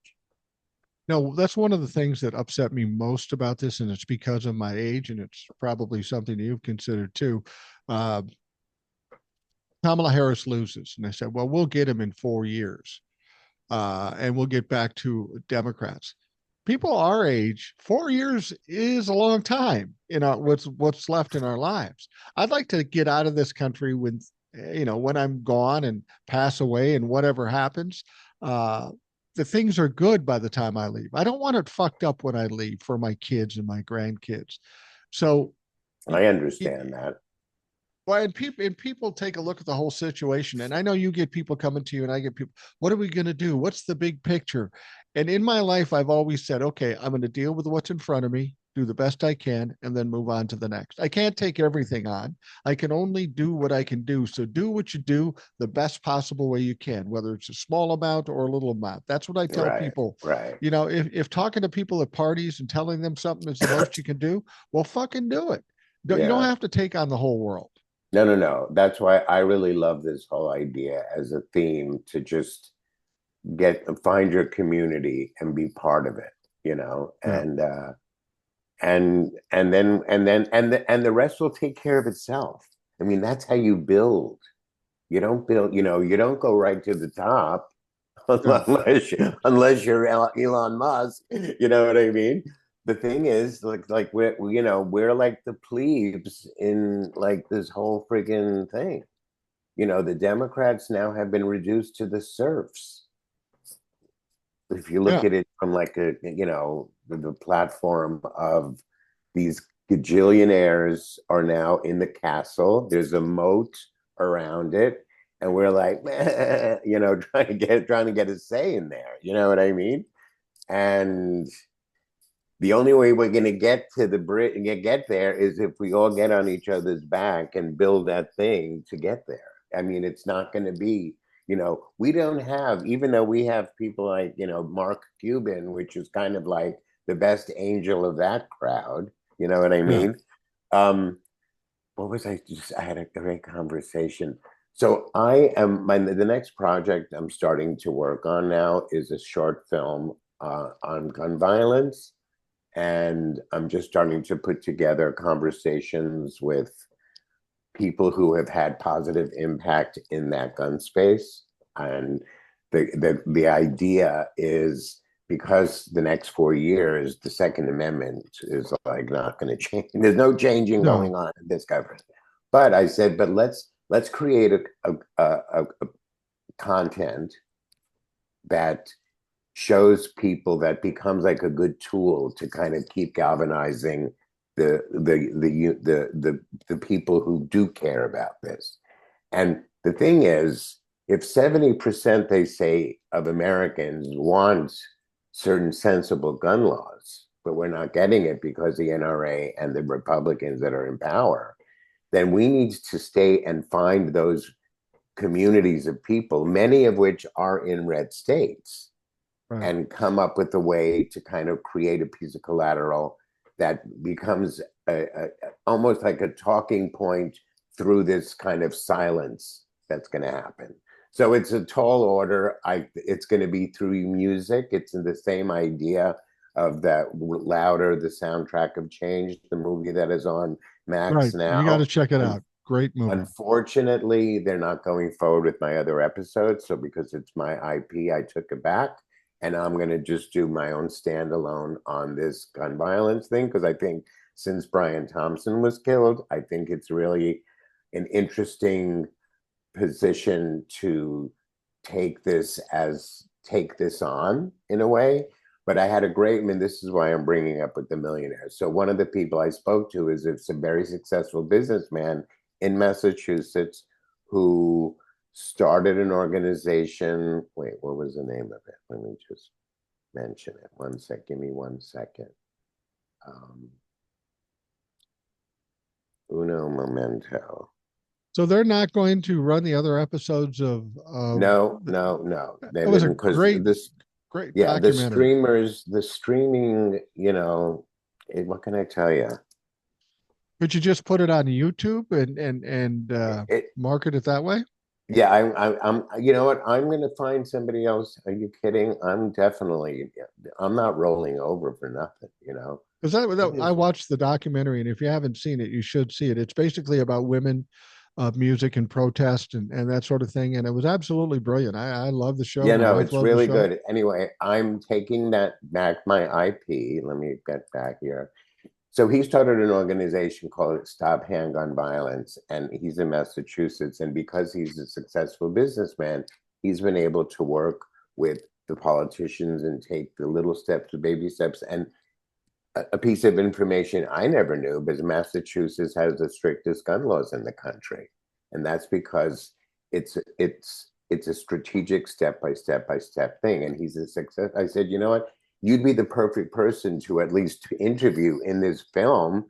No, that's one of the things that upset me most about this, and it's because of my age, and it's probably something you've considered too. Uh, Kamala Harris loses, and they said, "Well, we'll get him in 4 years, and we'll get back to Democrats." People our age, 4 years is a long time in our what's left in our lives. I'd like to get out of this country when I'm gone and pass away and whatever happens. Uh, the things are good by the time I leave. I don't want it fucked up when I leave for my kids and my grandkids. So I understand that. well, and people take a look at the whole situation, and I know you get people coming to you, and I get people. What are we going to do? What's the big picture? And in my life, I've always said, okay, I'm going to deal with what's in front of me, do the best I can, and then move on to the next. I can't take everything on. I can only do what I can do. So do what you do the best possible way you can, whether it's a small amount or a little amount. That's what I tell Right, people. right. If talking to people at parties and telling them something is the most you can do, well, fucking do it. You don't Yeah. have to take on the whole world. No, no, no. That's why I really love this whole idea as a theme to just find your community and be part of it, Yeah. and the rest will take care of itself. I mean, that's how you build. You don't build, you don't go right to the top No. unless you're Elon Musk. You know what I mean? The thing is, like we're like the plebes in like this whole friggin' thing. The Democrats now have been reduced to the serfs. If you look Yeah. at it from like the platform of these gajillionaires are now in the castle. There's a moat around it, and we're like, trying to get a say in there. You know what I mean? And the only way we're going to get to the get there is if we all get on each other's back and build that thing to get there. I mean, it's not going to be, we don't have, even though we have people like, Mark Cuban, which is kind of like the best angel of that crowd. You know what I Yeah. mean? What was I had a great conversation. So the next project I'm starting to work on now is a short film on gun violence, and I'm just starting to put together conversations with people who have had positive impact in that gun space. And the idea is, because the next 4 years, the Second Amendment is like not going to change. There's no changing No. going on in this government. But I said, but let's create a content that shows people, that becomes like a good tool to kind of keep galvanizing the people who do care about this. And the thing is, if 70% they say of Americans want certain sensible gun laws, but we're not getting it because the NRA and the Republicans that are in power, then we need to stay and find those communities of people, many of which are in red states, Right. and come up with a way to kind of create a piece of collateral that becomes almost like a talking point through this kind of silence that's going to happen. So it's a tall order. It's going to be through music. It's in the same idea of that Louder, the soundtrack of change, the movie that is on Max Right. You got to now. check it out. Great movie. Unfortunately, they're not going forward with my other episodes. So because it's my IP, I took it back. And I'm going to just do my own standalone on this gun violence thing. Because I think since Brian Thompson was killed, I think it's really an interesting position to take this on in a way. But I had a great, I mean, this is why I'm bringing up with the millionaires. So one of the people I spoke to is it's a very successful businessman in Massachusetts who started an organization. Wait, what was the name of it? Let me just mention it. One sec. Give me 1 second. Um, Uno momento. So they're not going to run the other episodes of No, no, no. They it was a didn't, because great, this, great yeah, the documentary. streamers, the streaming, what can I tell you? Could you just put it on YouTube and It, market it that way? yeah, you know what? I'm going to find somebody else. Are you kidding? I'm not rolling over for nothing. Because It I is, watched the documentary, and if you haven't seen it, you should see it. It's basically about women, music and protest and that sort of thing. And it was absolutely brilliant. I love the show. yeah, My no, wife it's loved the really show. good. Anyway, I'm taking that back, my IP. Let me get back here. So he started an organization called Stop Handgun Violence, and he's in Massachusetts. And because he's a successful businessman, he's been able to work with the politicians and take the little steps, the baby steps. And a piece of information I never knew, because Massachusetts has the strictest gun laws in the country, and that's because it's a strategic step by step thing. And he's a success. I said, you know what? You'd be the perfect person to at least interview in this film,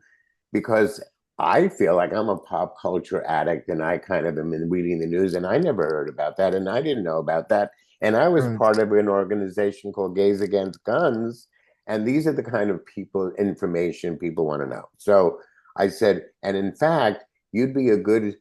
because I feel like I'm a pop culture addict and I kind of am in reading the news, and I never heard about that and I didn't know about that. And I was Right. part of an organization called Gays Against Guns. And these are the kind of information people want to know. So I said, and in fact, you'd be a good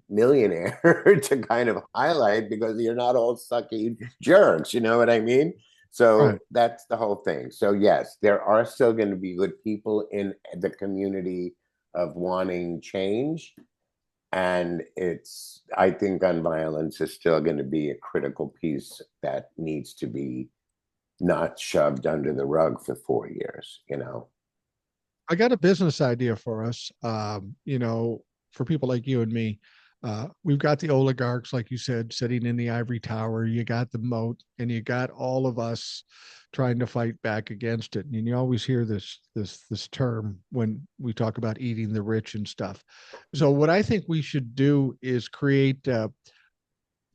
millionaire to kind of highlight, because you're not all sucky jerks. You know what I mean? Right. So that's the whole thing. So yes, there are still going to be good people in the community of wanting change. And I think gun violence is still going to be a critical piece that needs to be not shoved under the rug for 4 years. I got a business idea for us. For people like you and me. We've got the oligarchs, like you said, sitting in the ivory tower. You got the moat, and you got all of us trying to fight back against it. And you always hear this term when we talk about eating the rich and stuff. So what I think we should do is create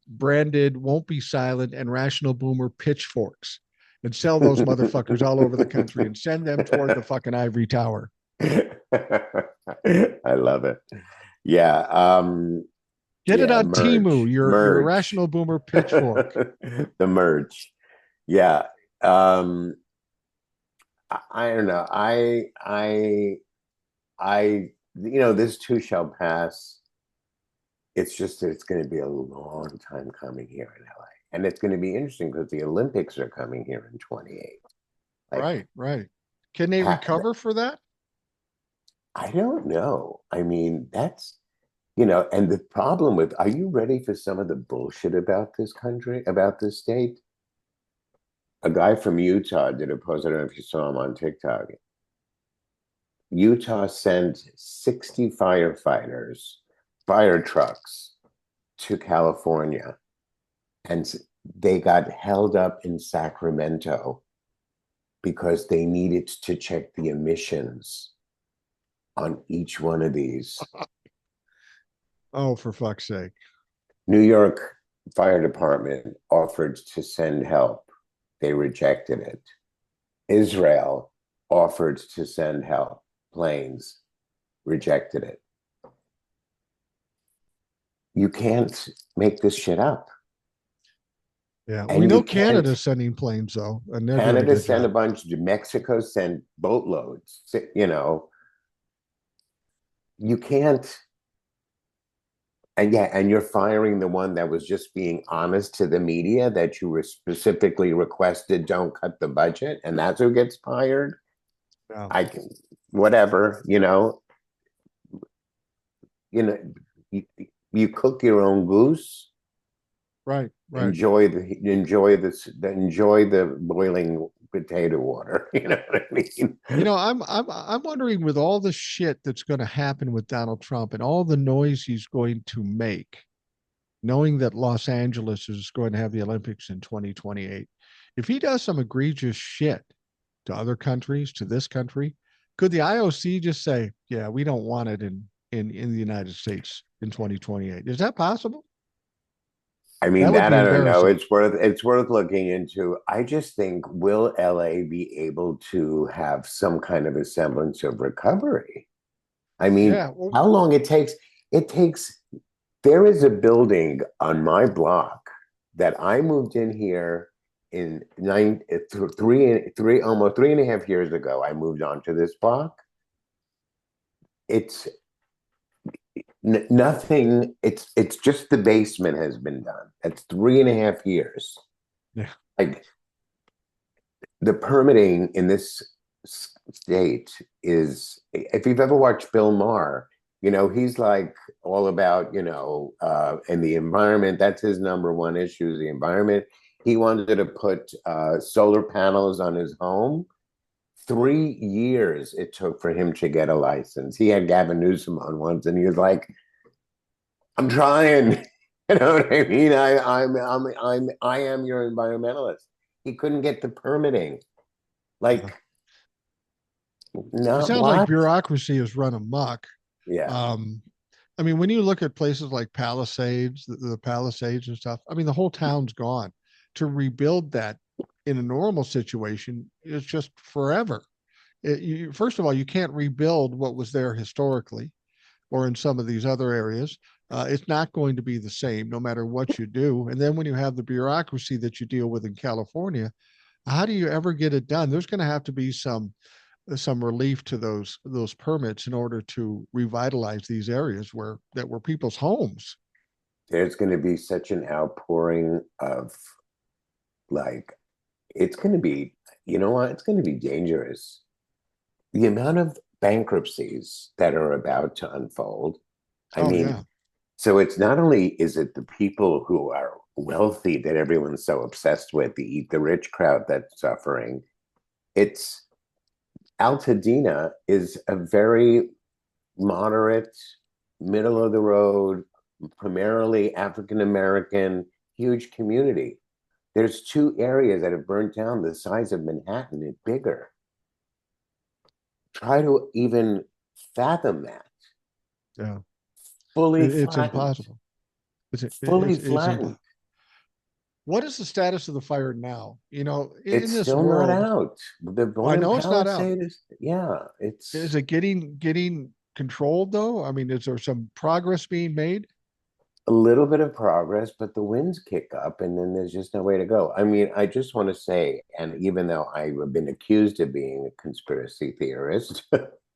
branded "Won't Be Silent" and "Rational Boomer" pitchforks and sell those motherfuckers all over the country and send them toward the fucking ivory tower. I love it. Yeah. Get it Yeah, on Timu, your merge. Rational Boomer pitchfork. The merge. Yeah. Um, I don't know. I, this too shall pass. It's just that it's going to be a long time coming here in LA. And it's going to be interesting because the Olympics are coming here in 28. Like, Right, right. Can they ha recover for that? I don't know. I mean, and the problem with, are you ready for some of the bullshit about this country, about this state? A guy from Utah did a post, I don't know if you saw him on TikTok. Utah sent 60 firefighters, fire trucks to California, and they got held up in Sacramento because they needed to check the emissions on each one of these. Oh, for fuck's sake. New York Fire Department offered to send help. They rejected it. Israel offered to send help. Planes rejected it. You can't make this shit up. Yeah, we And you know can't. Canada's sending planes though, and they're doing a Canada good sent a job. bunch. Mexico sent boatloads. You can't. And yeah, and you're firing the one that was just being honest to the media that you were specifically requested don't cut the budget, and that's who gets fired. Yeah, I can, whatever, you know, you, you cook your own goose. right, right. Enjoy the boiling potato water. You know what I mean? I'm wondering with all the shit that's going to happen with Donald Trump and all the noise he's going to make, knowing that Los Angeles is going to have the Olympics in 2028, if he does some egregious shit to other countries, to this country, could the IOC just say, "Yeah, we don't want it in the United States in 2028"? Is that possible? I mean, That would that be I don't know. embarrassing. It's worth looking into. I just think, will LA be able to have some kind of a semblance of recovery? I mean, Yeah, well, how long it takes? It takes. There is a building on my block that I moved in here in almost 3.5 years ago. I moved onto this block. It's nothing. It's just the basement has been done. That's 3.5 years. yeah, Like the permitting in this state is, if you've ever watched Bill Maher, he's like all about, and the environment. That's his number one issue, is the environment. He wanted to put solar panels on his home. 3 years it took for him to get a license. He had Gavin Newsom on once, and he was like, "I'm trying." You know what I mean? I am your environmentalist. He couldn't get the permitting. yeah. Like, It not sounds like what? bureaucracy is run amok. Yeah. Um, I mean, when you look at places like Palisades, the Palisades and stuff, I mean, the whole town's gone. To rebuild that in a normal situation is just forever. First of all, you can't rebuild what was there historically or in some of these other areas. It's not going to be the same no matter what you do. And then when you have the bureaucracy that you deal with in California, how do you ever get it done? There's going to have to be some relief to those permits in order to revitalize these areas that were people's homes. There's going to be such an outpouring of, like, it's going to be, you know what? It's going to be dangerous. The amount of bankruptcies that are about to unfold. I Oh mean, yeah. so it's not only is it the people who are wealthy that everyone's so obsessed with, the eat the rich crowd that's suffering. It's Altadena is a very moderate, middle of the road, primarily African American, huge community. There's two areas that have burnt down the size of Manhattan and bigger. Try to even fathom that. Yeah, Fully it's flattened, impossible. fully It's flattened. impossible. What is the status of the fire now? In It's this still not world, out. The one I in know it's not out. Palisade is, yeah, Is it's it getting controlled though? I mean, is there some progress being made? a little bit of progress, but the winds kick up and then there's just no way to go. I mean, I just want to say, and even though I've been accused of being a conspiracy theorist,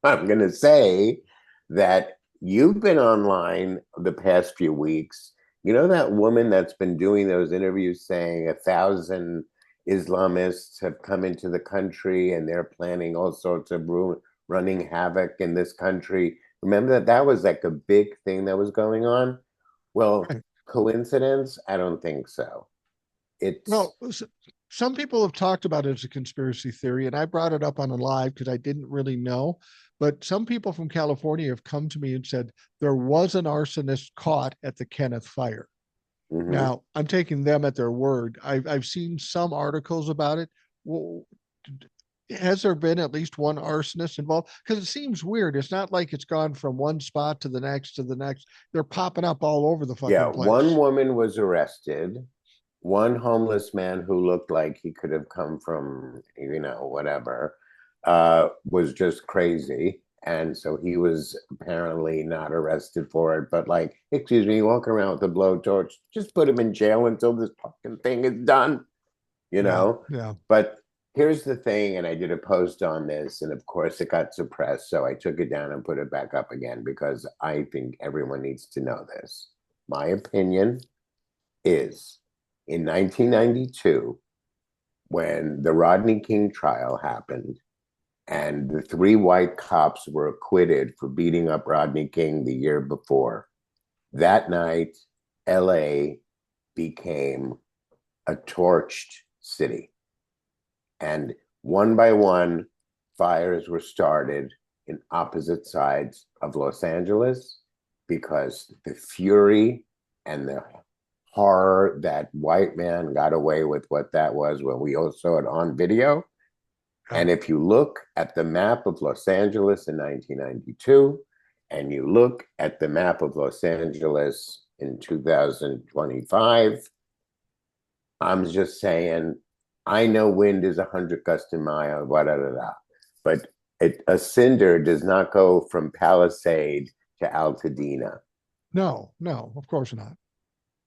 I'm going to say that you've been online the past few weeks. You know that woman that's been doing those interviews saying 1,000 Islamists have come into the country and they're planning all sorts of running havoc in this country. Remember that was like a big thing that was going on? Well, Right. coincidence? I don't think so. It's Well, some people have talked about it as a conspiracy theory, and I brought it up on a live because I didn't really know. But some people from California have come to me and said there was an arsonist caught at the Kenneth fire. mhm. Now, I'm taking them at their word. I've seen some articles about it. Well, has there been at least one arsonist involved? Because it seems weird. It's not like it's gone from one spot to the next to the next. They're popping up all over the Yeah, fucking one place. woman was arrested. One homeless man who looked like he could have come from, whatever, was just crazy. And so he was apparently not arrested for it. But like, excuse me, walking around with a blowtorch, just put him in jail until this fucking you is done. you Yeah, know? yeah. But here's the thing, and I did a post on this, and of course it got suppressed. So I took it down and put it back up again because I think everyone needs to know this. My opinion is in 1992, when the Rodney King trial happened, and the three white cops were acquitted for beating up Rodney King the year before. That night, LA became a torched city. And one by one, fires were started in opposite sides of Los Angeles because the fury and the horror that white man got away with what that was when we all saw it on video. Yeah. And if you look at the map of Los Angeles in 1992, and you look at the map of Los Angeles in 2025, I'm just saying, I know wind is 100 gusts a mile, blah, blah, blah, blah. But a cinder does not go from Palisade to Altadena. No, no, of course not.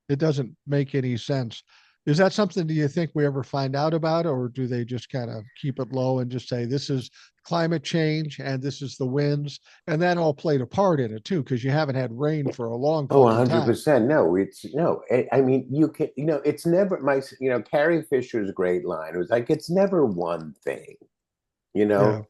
It doesn't make any sense. Is that something do you think we ever find out about, or do they just kind of keep it low and just say this is climate change and this is the winds, and that all played a part in it too, because you haven't had rain for a long Oh, fucking time. 100%. No, it's no. I mean, you can, it's never Carrie Fisher's great line. It was like, it's never one thing, you Yeah. know,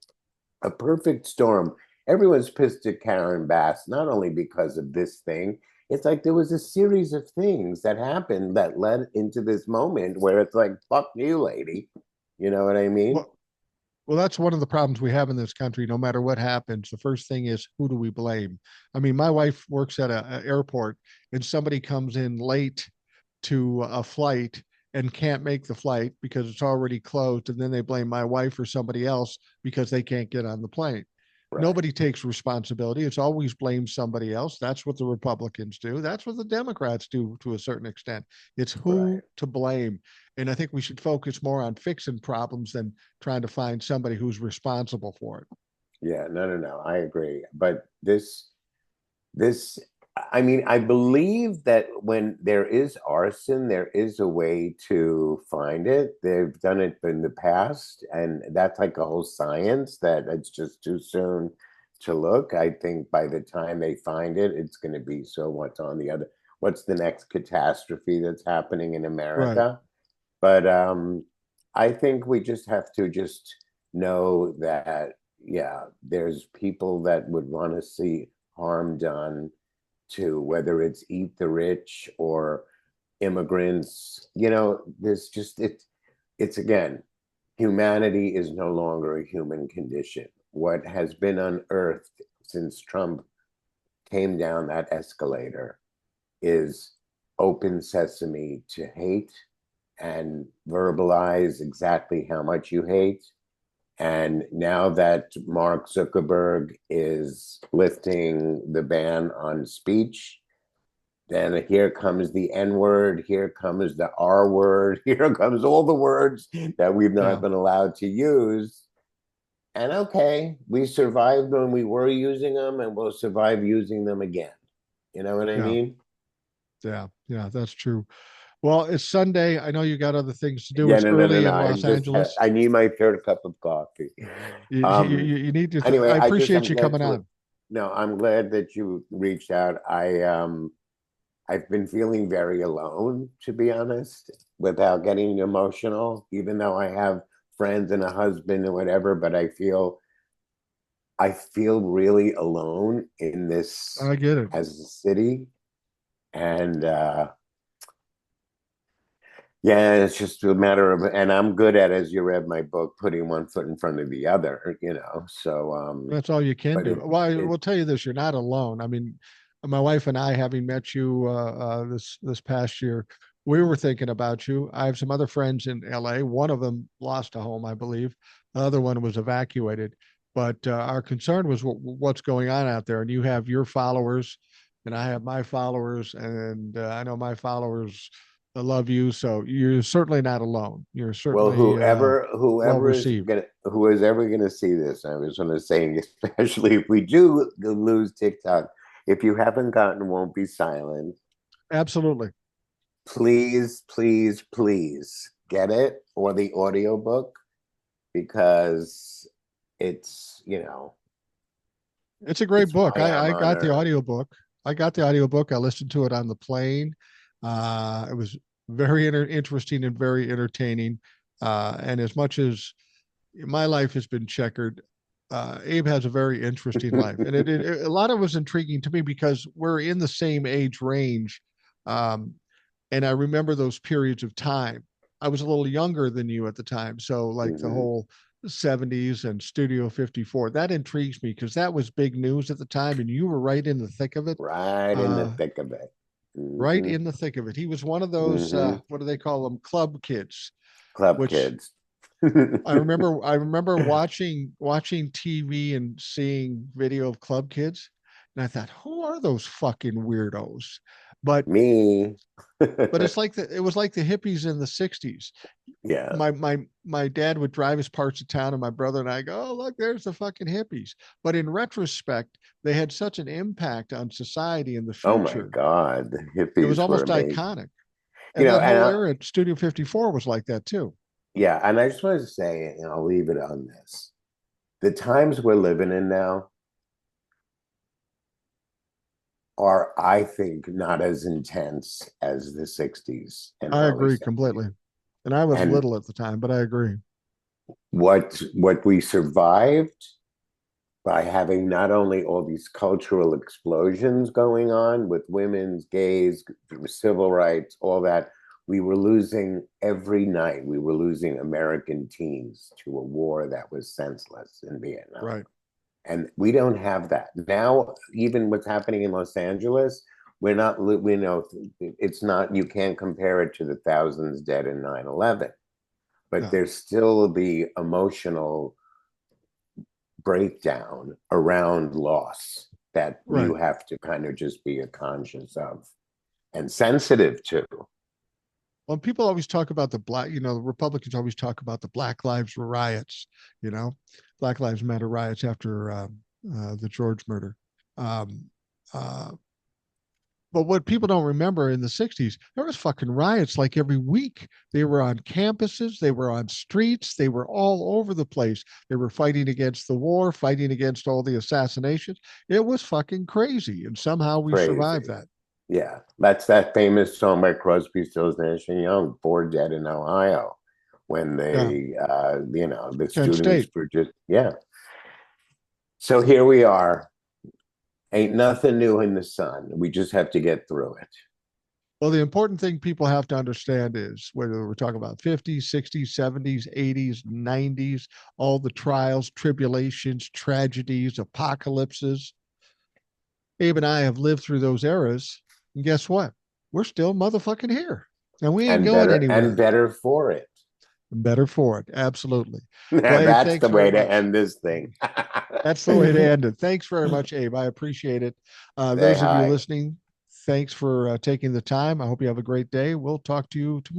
a perfect storm. Everyone's pissed at Karen Bass, not only because of this thing. It's like there was a series of things that happened that led into this moment where it's like, fuck you, lady. You know what I mean? Well, well, that's one of the problems we have in this country. No matter what happens, the first thing is who do we blame? I mean, my wife works at a airport, and somebody comes in late to a flight and can't make the flight because it's already closed, and then they blame my wife or somebody else because they can't get on the plane. Right, Nobody takes responsibility. It's always blame somebody else. That's what the Republicans do. That's what the Democrats do to a certain extent. It's right. who to blame. And I think we should focus more on fixing problems than trying to find somebody who's responsible for it. Yeah, no, no, no. I agree. But this, I mean, I believe that when there is arson, there is a way to find it. They've done it in the past, and that's like a whole science that it's just too soon to look. I think by the time they find it, it's going to be so what's the next catastrophe that's happening in Right. America? But I think we just have to just know that, yeah, there's people that would want to see harm done to whether it's eat the rich or immigrants. There's just it's again, humanity is no longer a human condition. What has been unearthed since Trump came down that escalator is open sesame to hate and verbalize exactly how much you hate. And now that Mark Zuckerberg is lifting the ban on speech, then here comes the N word, here comes the R word, here comes all the words that we've not Yeah. been allowed to use. And okay, we survived when we were using them, and we'll survive using them again. You know what I Yeah. mean? Yeah. Yeah. That's true. Well, it's Sunday. I know you got other things to do. Yeah, It's no, no, no, early no. in Los Angeles. I need my third cup of coffee. You need to, Anyway, I appreciate I'm you glad coming to, on. no, I'm glad that you reached out. I've been feeling very alone, to be honest, without getting emotional, even though I have friends and a husband and whatever, but I feel really alone in this I get it. as a city. And yeah, it's just a matter of, and I'm good at, as you read my book, putting one foot in front of the other, you know. So That's all you can but do. Well, I it will tell you this: you're not alone. I mean, my wife and I, having met you this past year, we were thinking about you. I have some other friends in LA. One of them lost a home, I believe. The other one was evacuated. But our concern was what's going on out there. And you have your followers, and I have my followers, and I know my followers love you. So you're certainly not alone. You're Well, certainly well received. who is ever gonna see this, I was gonna say, especially if we do lose TikTok, if you haven't gotten Won't Be Silent, Absolutely. please, please, please get it, or the audiobook, because it's, you know, It's a great it's book. why I'm I on got the earth. audiobook. I got the audiobook. I listened to it on the plane. It was very interesting and very entertaining. And as much as my life has been checkered, Abe has a very interesting life. And a lot of it was intriguing to me because we're in the same age range. Um, and I remember those periods of time. I was a little younger than you at the time, so like the Mhm. whole 70s and Studio 54, that intrigues me because that was big news at the time, and you were right in the thick of it. Right in the Uh, thick of it. right Hmm. in the thick of it. He was one of those Hmm. what do they call them, club kids, Club which kids. I remember watching TV and seeing video of club kids, and I thought, who are those fucking weirdos? But Me. it's like it was like the hippies in the 60s. Yeah. My dad would drive us parts of town, and my brother and I go, oh, look, there's the fucking hippies. But in retrospect, they had such an impact on society in the Oh my future. God. The It was hippies were almost amazing. iconic. You And know, that whole era at Studio 54 was like that too. yeah, and I just wanted to say, and I'll leave it on this. The times we're living in now are, I think, not as intense as the 60s and I early agree 70s. completely. And I was And little at the time, but I agree. what we survived by having not only all these cultural explosions going on with women's, gays, civil rights, all that, we were losing every night. We were losing American teens to a war that was senseless in Vietnam. Right. And we don't have that. Now, even what's happening in Los Angeles, we're not, we know it's not, you can't compare it to the thousands dead in 9/11, but No. there's still the emotional breakdown around loss that Right. you have to kind of just be conscious of and sensitive to. Well, people always talk about the Republicans always talk about the Black Lives riots, you know, Black Lives Matter riots after the George murder. Um, uh, but what people don't remember in the 60s, there was fucking riots like every week. They were on campuses, they were on streets, they were all over the place. They were fighting against the war, fighting against all the assassinations. It was fucking crazy. And somehow we survived Crazy. that. Yeah. That's that famous song by Crosby, Stills, Nash and Young, "Four Dead in Ohio," when Yeah. they, the Kent students State. were just, yeah. So here we are. Ain't nothing new in the sun. We just have to get through it. Well, the important thing people have to understand is whether we're talking about 50s, 60s, 70s, 80s, 90s, all the trials, tribulations, tragedies, apocalypses. Abe and I have lived through those eras. And guess what? we're still motherfucking here, and we ain't And going anywhere. better for it. Better for it. Absolutely. Well, Abe, That's thanks the very way to much. end this thing. That's the way to end it. Thanks very much, Abe. I appreciate it. Say Those of you hi. listening, thanks for taking the time. I hope you have a great day. We'll talk to you tomorrow.